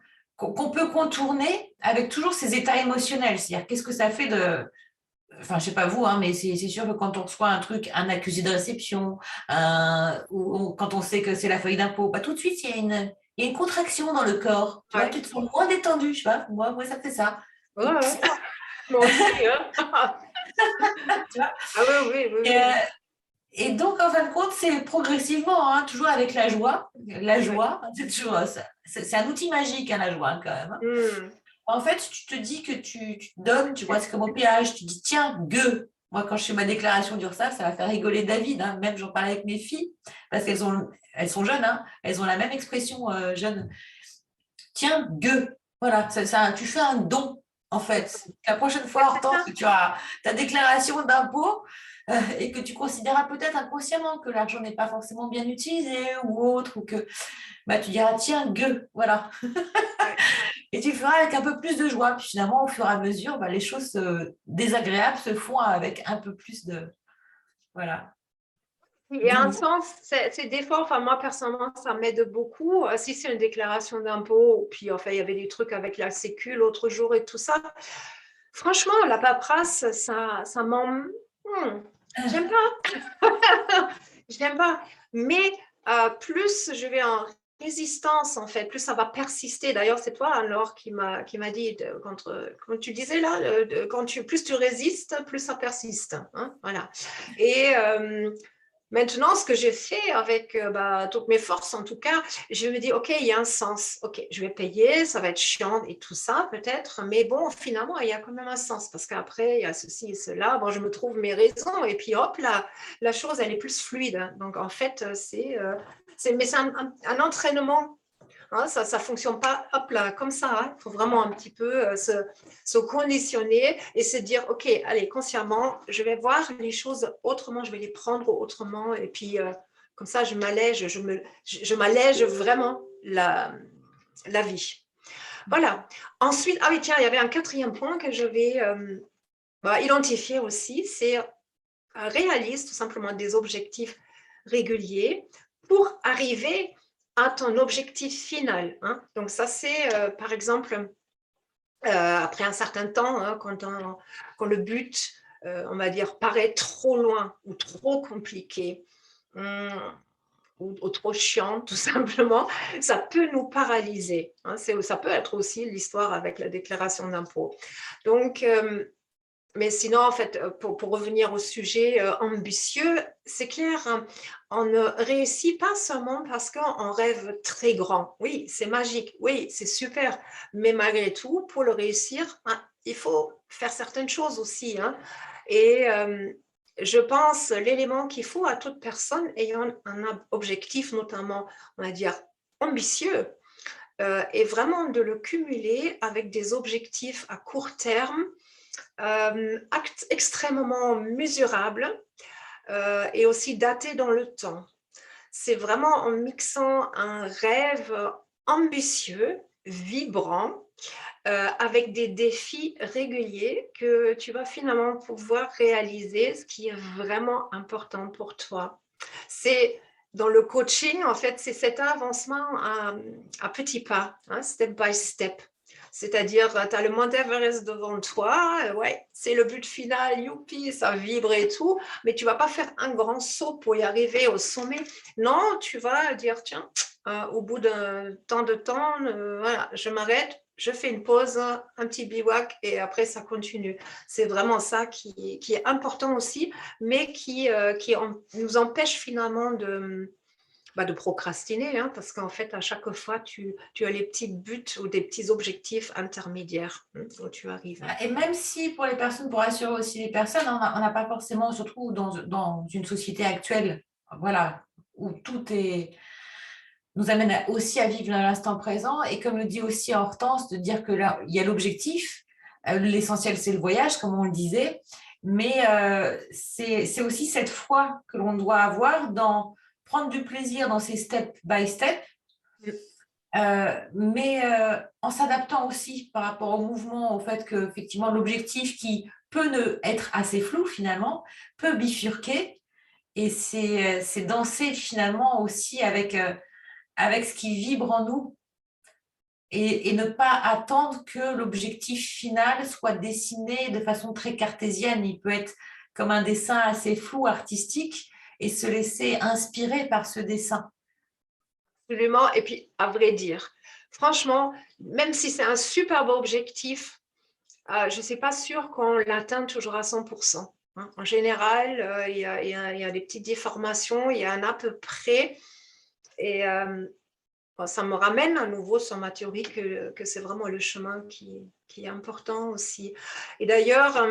peut contourner avec toujours ces états émotionnels, c'est-à-dire qu'est-ce que ça fait de... Enfin, je sais pas vous, hein, mais c'est sûr que quand on reçoit un truc, un accusé de réception, ou quand on sait que c'est la feuille d'impôt, tout de suite, il y a une contraction dans le corps. Tu vois, Ouais. tu te sens moins détendu, je sais pas. Moi, ça fait ça. Ouais, ouais. Moi aussi, hein. Tu vois. Ah oui, oui, oui, Et, oui. et donc, en fin de compte, c'est progressivement, hein, toujours avec la joie. La Ouais. joie, c'est toujours ça. C'est un outil magique, hein, la joie, hein, quand même. Hein. Hmm. En fait, tu te dis que tu te donnes, tu vois, c'est comme au péage, tu dis, tiens, gueux. Moi, quand je fais ma déclaration d'URSSAF, ça va faire rigoler David, hein. Même j'en parlais avec mes filles, parce elles sont jeunes, hein. Elles ont la même expression jeune. Tiens, gueux. Voilà, tu fais un don, en fait. La prochaine Ouais, fois, c'est Hortense, ça. que tu as ta déclaration d'impôt et que tu considéreras peut-être inconsciemment que l'argent n'est pas forcément bien utilisé ou autre, ou que tu diras, tiens, gueux. Voilà. Ouais. Et tu le feras avec un peu plus de joie. Puis finalement, au fur et à mesure, les choses désagréables se font avec un peu plus de, voilà, Il y a un d'humour. sens, c'est des fois, enfin moi personnellement, ça m'aide beaucoup. Si c'est une déclaration d'impôt, puis enfin il y avait des trucs avec la Sécu l'autre jour et tout ça. Franchement, la paperasse, ça j'aime pas. J'aime pas. Mais plus je vais en résistance, en fait, plus ça va persister. D'ailleurs, c'est toi, alors, qui m'a dit, quand tu disais là, plus tu résistes, plus ça persiste. Hein, voilà. Et maintenant, ce que j'ai fait avec toutes mes forces, en tout cas, je me dis, OK, il y a un sens. OK, je vais payer, ça va être chiant et tout ça, peut-être. Mais bon, finalement, il y a quand même un sens parce qu'après, il y a ceci et cela. Bon, je me trouve mes raisons et puis hop, la chose, elle est plus fluide. Donc, en fait, c'est un entraînement. Hein, ça ne fonctionne pas hop là, comme ça. Hein. Il faut vraiment un petit peu se conditionner et se dire, OK, allez, consciemment, je vais voir les choses autrement, je vais les prendre autrement. Et puis, comme ça, je m'allège vraiment la vie. Voilà. Ensuite, ah oui, tiens, il y avait un quatrième point que je vais identifier aussi, c'est réalise tout simplement des objectifs réguliers pour arriver à ton objectif final. Hein. Donc ça, c'est par exemple, après un certain temps, hein, quand le but, on va dire, paraît trop loin ou trop compliqué, ou trop chiant, tout simplement, ça peut nous paralyser. Hein. Ça peut être aussi l'histoire avec la déclaration d'impôt. Donc, mais sinon, en fait, pour revenir au sujet ambitieux, c'est clair, hein, on ne réussit pas seulement parce qu'on rêve très grand. Oui, c'est magique, oui, c'est super, mais malgré tout, pour le réussir, hein, il faut faire certaines choses aussi. Hein. Et je pense l'élément qu'il faut à toute personne ayant un objectif, notamment, on va dire, ambitieux, est vraiment de le cumuler avec des objectifs à court terme, extrêmement mesurable et aussi daté dans le temps. C'est vraiment en mixant un rêve ambitieux, vibrant, avec des défis réguliers que tu vas finalement pouvoir réaliser ce qui est vraiment important pour toi. C'est dans le coaching, en fait, c'est cet avancement à petits pas, hein, step by step. C'est-à-dire, tu as le Mont Everest devant toi, ouais, c'est le but final, youpi, ça vibre et tout, mais tu ne vas pas faire un grand saut pour y arriver au sommet. Non, tu vas dire, tiens, au bout d'un temps de temps, voilà, je m'arrête, je fais une pause, un petit bivouac et après ça continue. C'est vraiment ça qui est important aussi, mais qui nous empêche finalement de procrastiner, hein, parce qu'en fait, à chaque fois, tu as les petits buts ou des petits objectifs intermédiaires où tu arrives. Et même si pour les personnes, pour rassurer aussi les personnes, on n'a pas forcément, surtout dans une société actuelle, voilà, où tout nous amène aussi à vivre l'instant présent. Et comme le dit aussi Hortense, de dire que là, il y a l'objectif, l'essentiel, c'est le voyage, comme on le disait, mais c'est aussi cette foi que l'on doit avoir dans prendre du plaisir dans ces step by step, mais en s'adaptant aussi par rapport au mouvement, au fait que effectivement l'objectif qui peut ne être assez flou finalement, peut bifurquer, et c'est danser finalement aussi avec ce qui vibre en nous, et ne pas attendre que l'objectif final soit dessiné de façon très cartésienne. Il peut être comme un dessin assez flou, artistique, et se laisser inspirer par ce dessin. Absolument. Et puis, à vrai dire, franchement, même si c'est un superbe objectif, je ne suis pas sûre qu'on l'atteint toujours à 100%. Hein. En général, il y a des petites déformations, il y a un à peu près. Et ça me ramène à nouveau sur ma théorie que c'est vraiment le chemin qui est important aussi. Et d'ailleurs,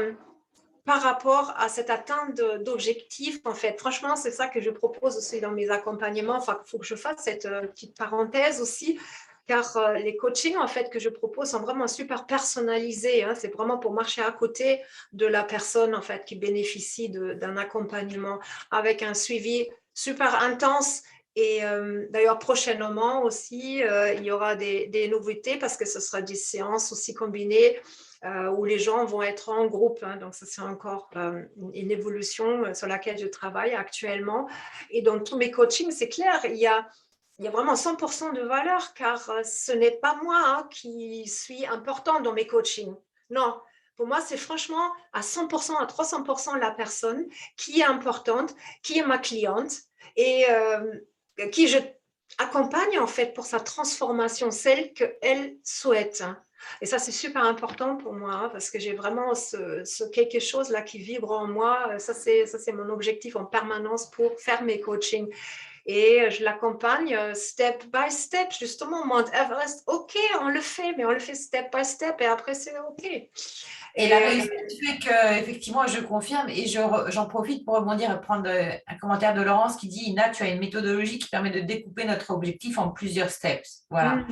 par rapport à cette atteinte d'objectifs, en fait, franchement, c'est ça que je propose aussi dans mes accompagnements. Enfin, il faut que je fasse cette petite parenthèse aussi, car les coachings, en fait, que je propose sont vraiment super personnalisés. Hein. C'est vraiment pour marcher à côté de la personne, en fait, qui bénéficie d'un accompagnement avec un suivi super intense. Et d'ailleurs, prochainement aussi, il y aura des nouveautés parce que ce sera des séances aussi combinées où les gens vont être en groupe. Hein. Donc, ça, c'est encore une évolution sur laquelle je travaille actuellement. Et dans tous mes coachings, c'est clair, il y a vraiment 100% de valeur, car ce n'est pas moi qui suis important dans mes coachings. Non, pour moi, c'est franchement à 100%, à 300% la personne qui est importante, qui est ma cliente et qui je accompagne en fait pour sa transformation, celle qu'elle souhaite. Et ça, c'est super important pour moi parce que j'ai vraiment ce quelque chose là qui vibre en moi. Ça, c'est mon objectif en permanence pour faire mes coachings. Et je l'accompagne step by step, justement, Mount Everest, ok, on le fait, mais on le fait step by step et après c'est ok. Et la réussite fait que, effectivement, je confirme, et j'en profite pour rebondir et prendre un commentaire de Laurence qui dit: Ina, tu as une méthodologie qui permet de découper notre objectif en plusieurs steps. Voilà.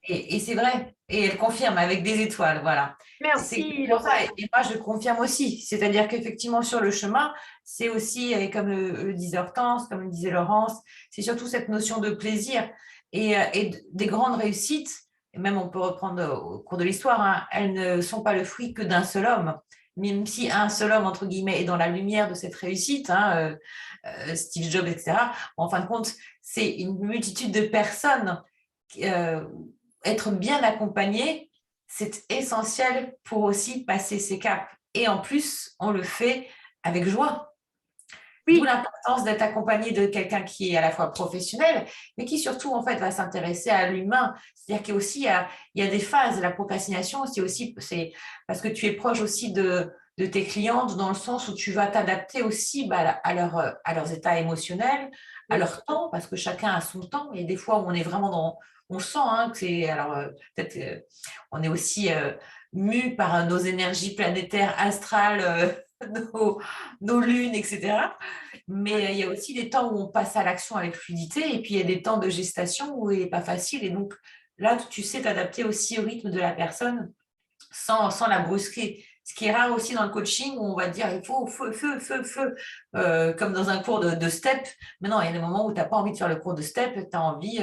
Et c'est vrai, et elle confirme avec des étoiles, voilà. C'est Merci, exactement ça, Laurent. et moi je confirme aussi, c'est-à-dire qu'effectivement sur le chemin, c'est aussi, et comme le disait Hortense, comme le disait Laurence, c'est surtout cette notion de plaisir, et des grandes réussites, et même on peut reprendre au cours de l'histoire, hein, elles ne sont pas le fruit que d'un seul homme, même si un seul homme, entre guillemets, est dans la lumière de cette réussite, hein, Steve Jobs, etc., en fin de compte, c'est une multitude de personnes. euh, Être bien accompagné, c'est essentiel pour aussi passer ces caps. Et en plus, on le fait avec joie. D'où Oui, l'importance d'être accompagné de quelqu'un qui est à la fois professionnel, mais qui surtout en fait va s'intéresser à l'humain. C'est-à-dire qu'il y a aussi il y a des phases. La procrastination, c'est parce que tu es proche aussi de tes clientes, dans le sens où tu vas t'adapter aussi à leurs états émotionnels, à oui, leur temps, parce que chacun a son temps. Et des fois où on est vraiment on sent, hein, que c'est, alors peut-être on est aussi mu par nos énergies planétaires astrales, nos, nos lunes, etc. Mais il y a aussi des temps où on passe à l'action avec fluidité, et puis il y a des temps de gestation où il n'est pas facile. Et donc là, tu sais t'adapter aussi au rythme de la personne sans la brusquer. Ce qui est rare aussi dans le coaching, où on va dire il faut feu, feu, feu, feu, comme dans un cours de step. Mais non, il y a des moments où tu n'as pas envie de faire le cours de step, tu as envie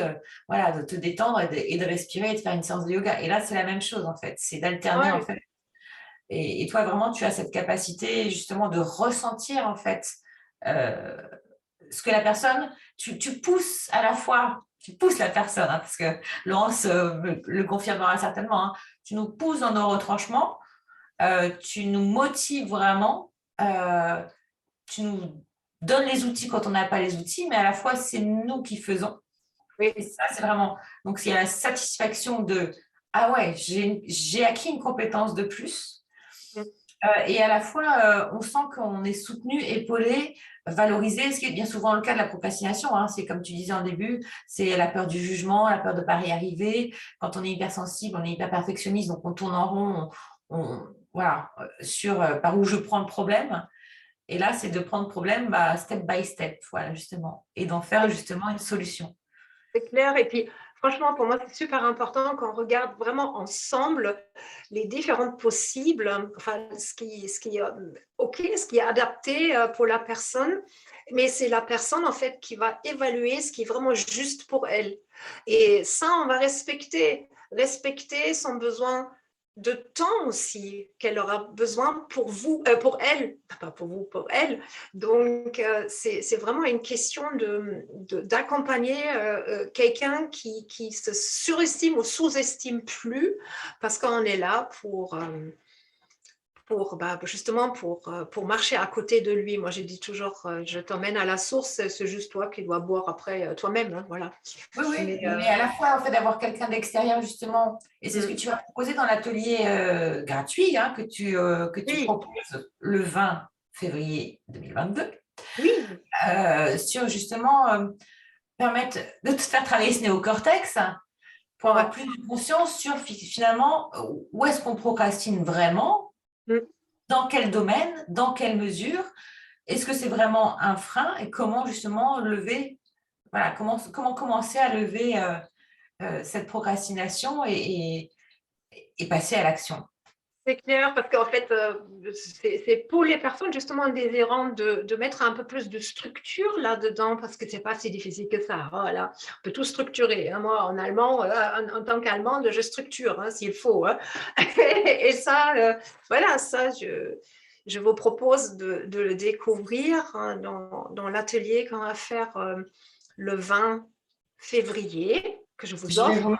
voilà, de te détendre et de respirer et de faire une séance de yoga. Et là, c'est la même chose en fait, c'est d'alterner en ouais, fait. Et toi, vraiment, tu as cette capacité justement de ressentir en fait euh, ce que la personne, tu pousses à la fois, tu pousses la personne, hein, parce que Laurence le confirmera certainement, hein, tu nous pousses dans nos retranchements, tu nous motives vraiment, tu nous donnes les outils quand on n'a pas les outils, mais à la fois, c'est nous qui faisons. Et oui. ça, c'est vraiment. Donc, il y a la satisfaction de: ah ouais, j'ai acquis une compétence de plus. Et à la fois, on sent qu'on est soutenu, épaulé, valorisé, ce qui est bien souvent le cas de la procrastination, hein. C'est comme tu disais en début, c'est la peur du jugement, la peur de ne pas y arriver. Quand on est hypersensible, on est hyper perfectionniste, donc on tourne en rond, voilà, sur par où je prends le problème. Et là, c'est de prendre le problème step by step, voilà, justement, et d'en faire justement une solution. C'est clair. Et puis, franchement, pour moi, c'est super important qu'on regarde vraiment ensemble les différentes possibles, enfin, ce qui est OK, ce qui est adapté pour la personne. Mais c'est la personne, en fait, qui va évaluer ce qui est vraiment juste pour elle. Et ça, on va respecter son besoin de temps aussi qu'elle aura besoin pour vous, pour elle, pas pour vous, pour elle. Donc, c'est vraiment une question d'accompagner quelqu'un qui se surestime ou sous-estime plus, parce qu'on est là justement pour marcher à côté de lui. Moi, j'ai dit toujours, je t'emmène à la source, c'est juste toi qui dois boire après toi-même. Hein, voilà. Oui, oui, Mais, mais à la fois, en fait, d'avoir quelqu'un d'extérieur, justement, et c'est ce que tu vas proposer dans l'atelier gratuit hein, que tu oui, proposes le 20 février 2022, oui, sur justement permettre de te faire travailler ce néocortex pour ouais. avoir plus de conscience sur finalement où est-ce qu'on procrastine vraiment, dans quel domaine, dans quelle mesure, est-ce que c'est vraiment un frein et comment justement lever, voilà, comment commencer à lever cette procrastination et passer à l'action. C'est clair, parce qu'en fait, c'est pour les personnes justement désirant de mettre un peu plus de structure là-dedans, parce que c'est pas si difficile que ça. Voilà. On peut tout structurer. Hein. Moi, en allemand, en tant qu'allemande, je structure hein, s'il faut. Hein. Et ça, voilà, ça, je vous propose de le découvrir hein, dans l'atelier qu'on va faire le 20 février, que je vous Je vais offre.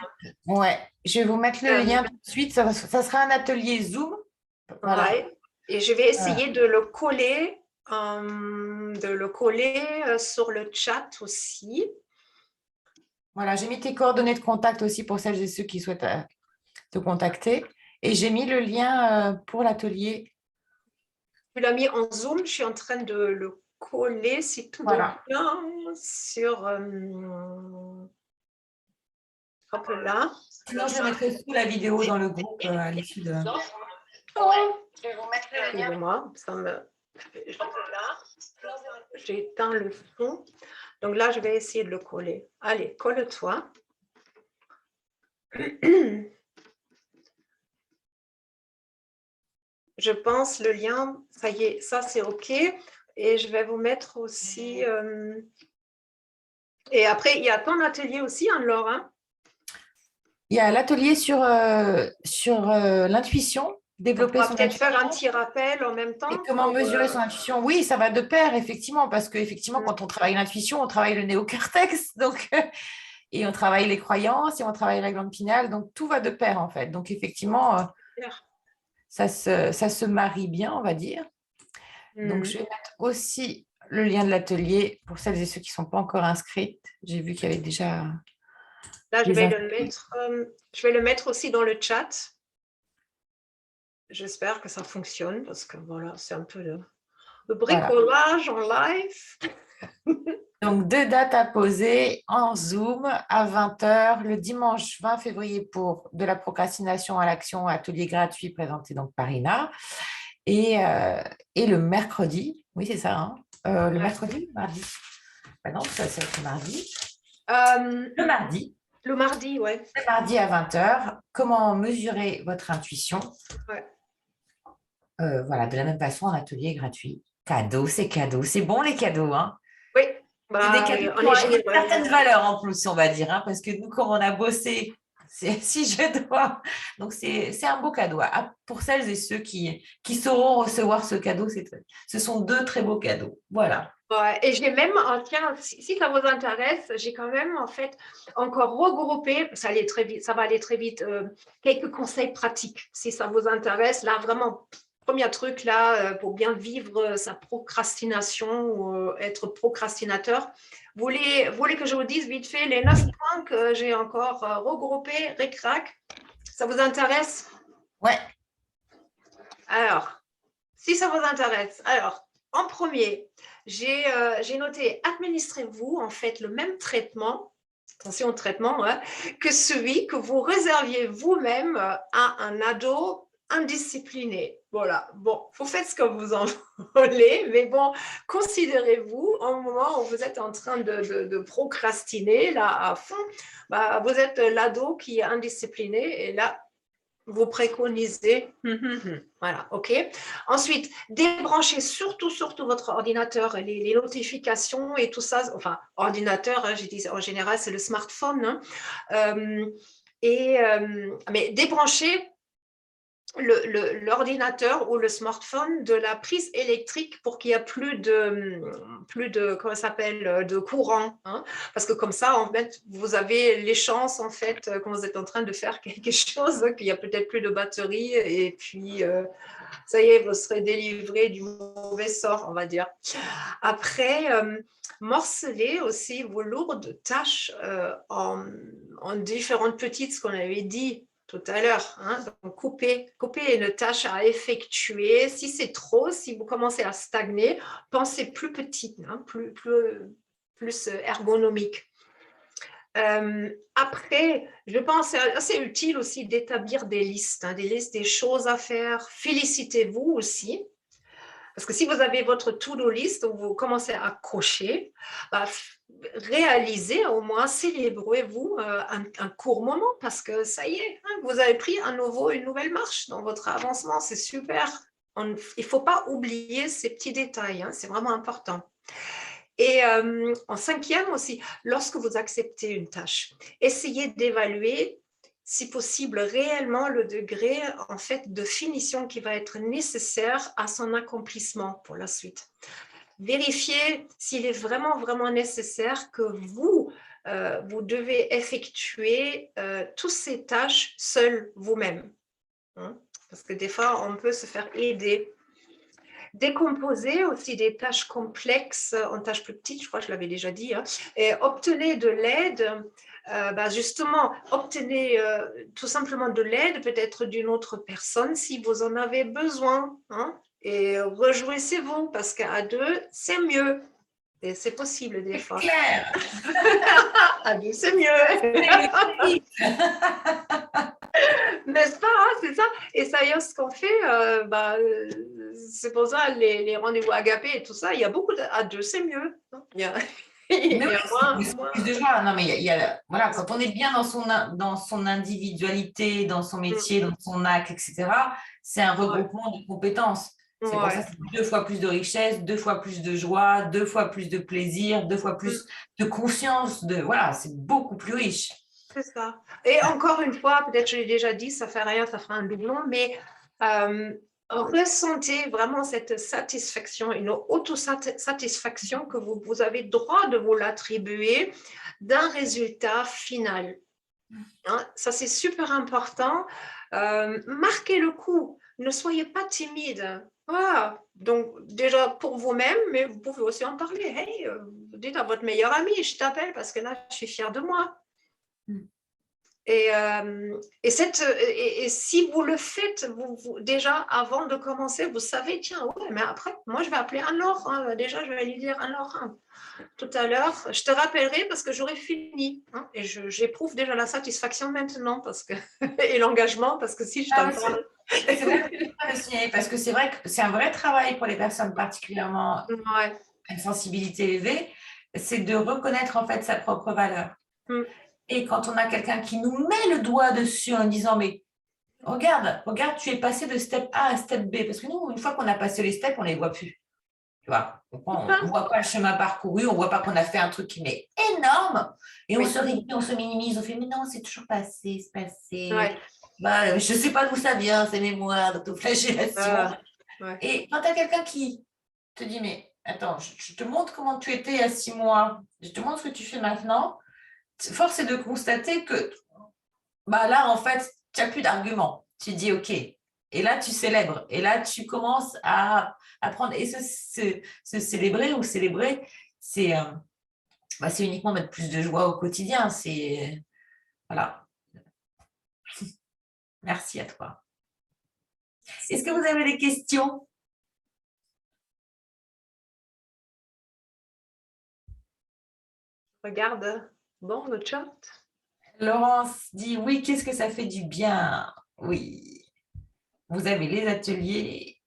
vous, ouais, je vais vous mettre le lien tout de suite. Ça sera un atelier Zoom. Voilà. Ouais. Et je vais essayer de le coller, sur le chat aussi. Voilà, j'ai mis tes coordonnées de contact aussi pour celles et ceux qui souhaitent te contacter. Et j'ai mis le lien pour l'atelier. Tu l'as mis en Zoom, je suis en train de le coller, si tout va Voilà. bien, sur hop là. Sinon, je le mettrai sous la vidéo dans le groupe à l'issue de. Je vais vous mettre le lien. Excusez-moi, j'ai éteint le son. Donc là, je vais essayer de le coller. Allez, colle-toi. Je pense le lien, ça y est, ça c'est OK. Et je vais vous mettre aussi. Et après, il y a ton atelier aussi, Anne-Laure. Hein. Il y a l'atelier sur l'intuition, On développer pourra son peut-être intuition. faire un petit rappel en même Et temps. comment mesurer son intuition? Oui, ça va de pair, effectivement, parce qu'effectivement, Mm. quand on travaille l'intuition, on travaille le néocortex, donc, et on travaille les croyances, et on travaille la glande pinale, donc tout va de pair, en fait. Donc, effectivement, ça se marie bien, on va dire. Donc, je vais mettre aussi le lien de l'atelier pour celles et ceux qui ne sont pas encore inscrites. J'ai vu qu'il y avait déjà Là, des je vais le mettre aussi dans le chat. J'espère que ça fonctionne parce que voilà, c'est un peu le bricolage en live. Donc, 2 dates à poser en Zoom à 20 h le dimanche 20 février pour de la procrastination à l'action, atelier gratuit présenté donc par Ina. Et le mercredi, oui, c'est ça, hein, le mercredi ou le mardi? Ben non, ça c'est le mardi. Le mardi. Le mardi, ouais. Le mardi à 20 h comment mesurer votre intuition? Ouais. Voilà, de la même façon, un atelier gratuit. Cadeau, c'est bon les cadeaux, hein. Oui, C'est des cadeaux qui ont une certaine valeur en plus, on va dire, hein, parce que nous, comme on a bossé, si je dois. Donc, c'est un beau cadeau. Pour celles et ceux qui sauront recevoir ce cadeau, ce sont 2 très beaux cadeaux. Voilà. Ouais, et j'ai même, tiens, si ça vous intéresse, j'ai quand même en fait encore regroupé, ça va aller très vite, quelques conseils pratiques, si ça vous intéresse. Là, vraiment, premier truc là, pour bien vivre sa procrastination ou être procrastinateur. Vous voulez que je vous dise vite fait les 9 points que j'ai encore regroupés, ric-rac. Ça vous intéresse? Ouais. Alors, Si ça vous intéresse. Alors, en premier, j'ai noté administrez-vous en fait le même traitement, attention au traitement, hein, que celui que vous réserviez vous-même à un ado indiscipliné. Voilà, bon, vous faites ce que vous en voulez, mais bon, considérez-vous au moment où vous êtes en train de procrastiner là à fond, bah, vous êtes l'ado qui est indiscipliné et là, vous préconisez. Voilà, ok. Ensuite, débranchez surtout votre ordinateur, les notifications et tout ça. Enfin, ordinateur, hein, je dis en général, c'est le smartphone. Hein. Mais débranchez l'ordinateur ou le smartphone de la prise électrique pour qu'il n'y ait plus de comment ça s'appelle, de courant. Hein, parce que comme ça, en fait, vous avez les chances, en fait, quand vous êtes en train de faire quelque chose, qu'il n'y a peut-être plus de batterie et puis ça y est, vous serez délivré du mauvais sort, on va dire. Après, morcelez aussi vos lourdes tâches en différentes petites, ce qu'on avait dit tout à l'heure. Hein. Donc, coupez une tâche à effectuer. Si c'est trop, si vous commencez à stagner, pensez plus petit, hein, plus ergonomique. Après, je pense que c'est assez utile aussi d'établir des listes, hein, des listes des choses à faire. Félicitez-vous aussi. Parce que si vous avez votre to-do list où vous commencez à cocher, bah, réalisez au moins, célébrez-vous un court moment parce que ça y est, hein, vous avez pris une nouvelle marche dans votre avancement, c'est super. Il ne faut pas oublier ces petits détails, hein, c'est vraiment important. Et en cinquième aussi, lorsque vous acceptez une tâche, essayez d'évaluer si possible réellement le degré en fait de finition qui va être nécessaire à son accomplissement pour la suite. Vérifiez s'il est vraiment nécessaire que vous devez effectuer toutes ces tâches seul vous-même. Hein, parce que des fois, on peut se faire aider. Décomposer aussi des tâches complexes en tâches plus petites, je crois que je l'avais déjà dit, hein, et obtenez de l'aide. Justement, obtenez tout simplement de l'aide, peut-être d'une autre personne si vous en avez besoin. Hein, et rejouissez-vous parce qu'à deux, c'est mieux. Et c'est possible des fois. Claire. À deux, c'est mieux. N'est-ce pas, hein, c'est ça. Et ça y est, ce qu'on fait, c'est pour ça, les rendez-vous agapés et tout ça, il y a beaucoup à deux, c'est mieux. Il y a, Mais oui, c'est plus de joie. Non, mais voilà, quand on est bien dans son individualité, dans son métier, dans son acte, etc., c'est un regroupement de compétences. C'est pour ça que c'est 2 fois plus de richesse, 2 fois plus de joie, 2 fois plus de plaisir, 2 fois plus de conscience. Voilà, c'est beaucoup plus riche. C'est ça. Et encore une fois, peut-être je l'ai déjà dit, ça fait rien, ça fera un doublon, mais ressentez vraiment cette satisfaction, une autosatisfaction que vous avez droit de vous l'attribuer d'un résultat final. Hein, ça, c'est super important. Marquez le coup. Ne soyez pas timide. Voilà. Donc, déjà pour vous-même, mais vous pouvez aussi en parler. Hey, dites à votre meilleur ami, je t'appelle parce que là, je suis fière de moi. Et si vous le faites, déjà avant de commencer, vous savez, tiens, ouais, mais après, moi je vais appeler Anne-Laure. Hein, déjà, je vais lui dire Anne-Laure, hein, tout à l'heure, je te rappellerai parce que j'aurai fini. Hein, et j'éprouve déjà la satisfaction maintenant et l'engagement parce que si je t'en parle. C'est vrai parce que c'est vrai que c'est un vrai travail pour les personnes particulièrement à une sensibilité élevée, c'est de reconnaître en fait sa propre valeur. Et quand on a quelqu'un qui nous met le doigt dessus en disant mais regarde, tu es passé de step A à step B, parce que nous, une fois qu'on a passé les steps, on ne les voit plus. Tu vois, on ne voit pas le chemin parcouru, on ne voit pas qu'on a fait un truc qui est énorme, et on se réduit, on se minimise, on fait mais non, c'est toujours passé, c'est passé. Je ne sais pas d'où ça vient, ces mémoires d'autoflagellation. Et quand tu as quelqu'un qui te dit mais attends, je te montre comment tu étais il y a 6 mois, je te montre ce que tu fais maintenant, force est de constater que là, en fait, tu n'as plus d'arguments. Tu dis OK. Et là, tu célèbres. Et là, tu commences à apprendre. Et se célébrer ou célébrer, c'est uniquement mettre plus de joie au quotidien. Voilà. Merci à toi. Est-ce que vous avez des questions? regarde. Bon, le chat. Laurence dit oui, qu'est-ce que ça fait du bien? Oui, vous avez les ateliers.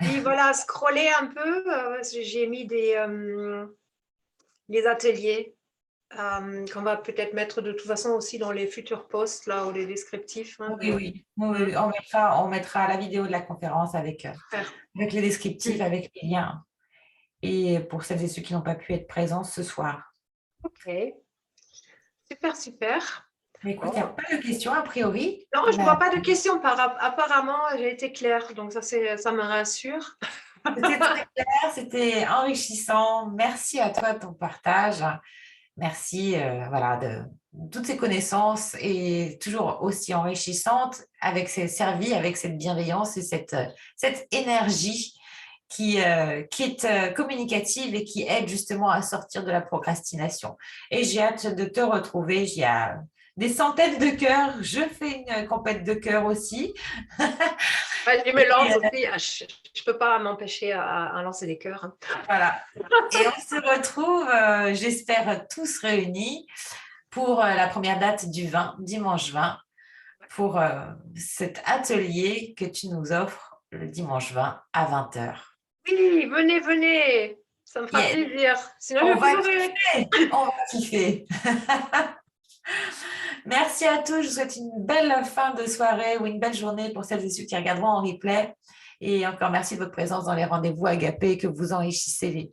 Oui, voilà, scroller un peu. J'ai mis les ateliers qu'on va peut-être mettre de toute façon aussi dans les futurs posts là, ou les descriptifs. Hein, Oui, oui, oui, oui. On mettra la vidéo de la conférence avec les descriptifs, avec les liens. Et pour celles et ceux qui n'ont pas pu être présents ce soir. Ok, super, super. Mais écoute, il n'y a Bon. pas de questions a priori. Non, je ne vois pas de questions. Apparemment, j'ai été claire, donc ça me rassure. C'était très clair, c'était enrichissant. Merci à toi de ton partage. Merci voilà, de toutes ces connaissances et toujours aussi enrichissantes servies avec cette bienveillance et cette énergie qui est communicative et qui aide justement à sortir de la procrastination. Et j'ai hâte de te retrouver. Il y a des centaines de cœurs. Je fais une compète de cœurs aussi. Je me lance aussi. Je ne peux pas m'empêcher à lancer des cœurs. Hein. Voilà. Et on se retrouve, j'espère, tous réunis pour la première date du 20, dimanche 20, pour cet atelier que tu nous offres le dimanche 20 à 20h. Oui, venez, venez. Ça me fera plaisir. Sinon, je vais pleurer. On va kiffer. Merci à tous. Je vous souhaite une belle fin de soirée ou une belle journée pour celles et ceux qui regarderont en replay. Et encore merci de votre présence dans les rendez-vous agapés, que vous enrichissez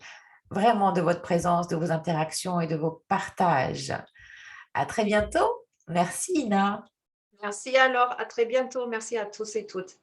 vraiment de votre présence, de vos interactions et de vos partages. À très bientôt. Merci, Ina. Merci alors. À très bientôt. Merci à tous et toutes.